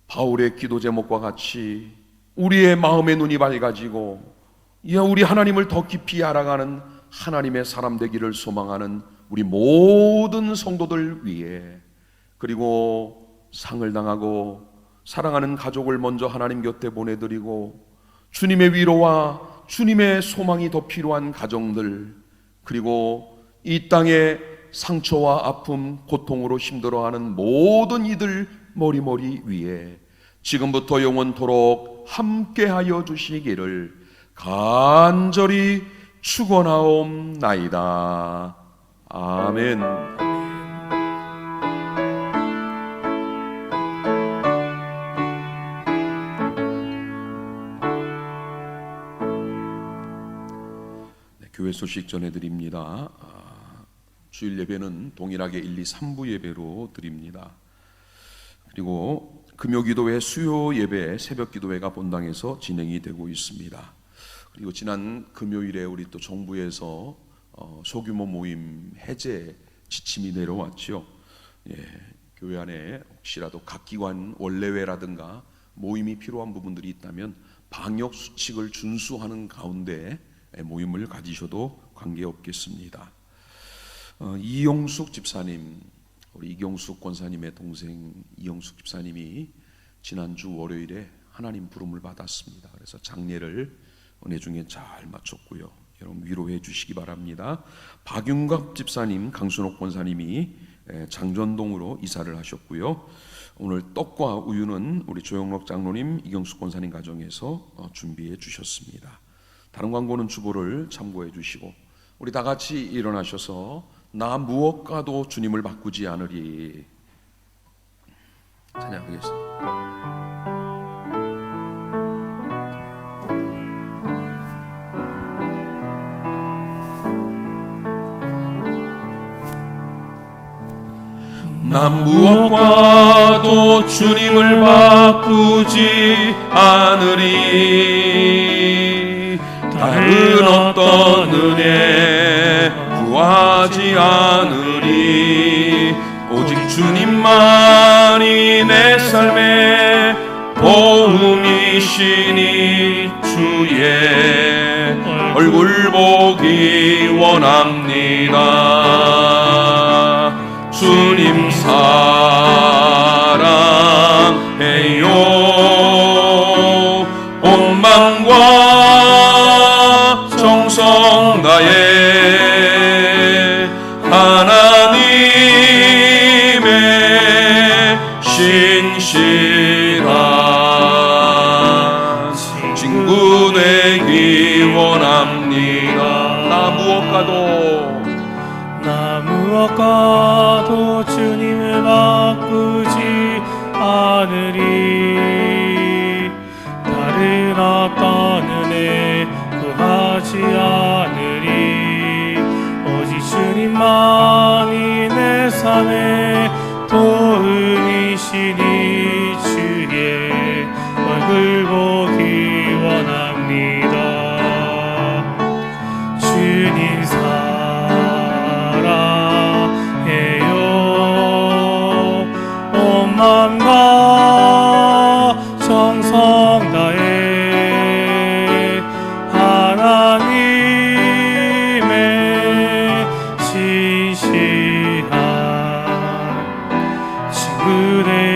바울의 기도 제목과 같이 우리의 마음의 눈이 밝아지고, 우리 하나님을 더 깊이 알아가는 하나님의 사람 되기를 소망하는 우리 모든 성도들 위해, 그리고 상을 당하고 사랑하는 가족을 먼저 하나님 곁에 보내드리고, 주님의 위로와 주님의 소망이 더 필요한 가정들, 그리고 이 땅의 상처와 아픔, 고통으로 힘들어하는 모든 이들 머리머리 위에 지금부터 영원토록 함께하여 주시기를 간절히 축원하옵나이다. 아멘. 교회 소식 전해드립니다. 주일 예배는 동일하게 1, 2, 3부 예배로 드립니다. 그리고 금요기도회, 수요 예배, 새벽 기도회가 본당에서 진행이 되고 있습니다. 그리고 지난 금요일에 우리 또 정부에서 소규모 모임 해제 지침이 내려왔죠. 교회 안에 혹시라도 각 기관 원례회라든가 모임이 필요한 부분들이 있다면 방역 수칙을 준수하는 가운데 모임을 가지셔도 관계없겠습니다. 이용숙 집사님, 우리 이경숙 권사님의 동생 이용숙 집사님이 지난주 월요일에 하나님 부름을 받았습니다. 그래서 장례를 은혜 중에 잘 마쳤고요. 여러분 위로해 주시기 바랍니다. 박윤갑 집사님, 강순옥 권사님이 장전동으로 이사를 하셨고요. 오늘 떡과 우유는 우리 조영록 장로님, 이경숙 권사님 가정에서 준비해 주셨습니다. 다른 광고는 주보를 참고해 주시고, 우리 다 같이 일어나셔서 나 무엇과도 주님을 바꾸지 않으리 찬양하겠습니다. 난 무엇과도 주님을 바꾸지 않으리. 다른 어떤 은혜 구하지 않으리. 오직 주님만이 내 삶의 도움이시니 주의 얼굴 보기 원합니다. 주님 사랑해요. 온 마음과 정성 다해 하나님의 신실한 친구 되기 원합니다. 나 무엇과도 주님을 바꾸지 않으리. 다른 어떤 은혜 구하지 않으리. 오직 주님만이 내 삶의 도움이시니 주의 얼굴 보기 원합니다. 주님 사랑해요. 온 마음과 정성 다해 하나님의 신실한 친구 되기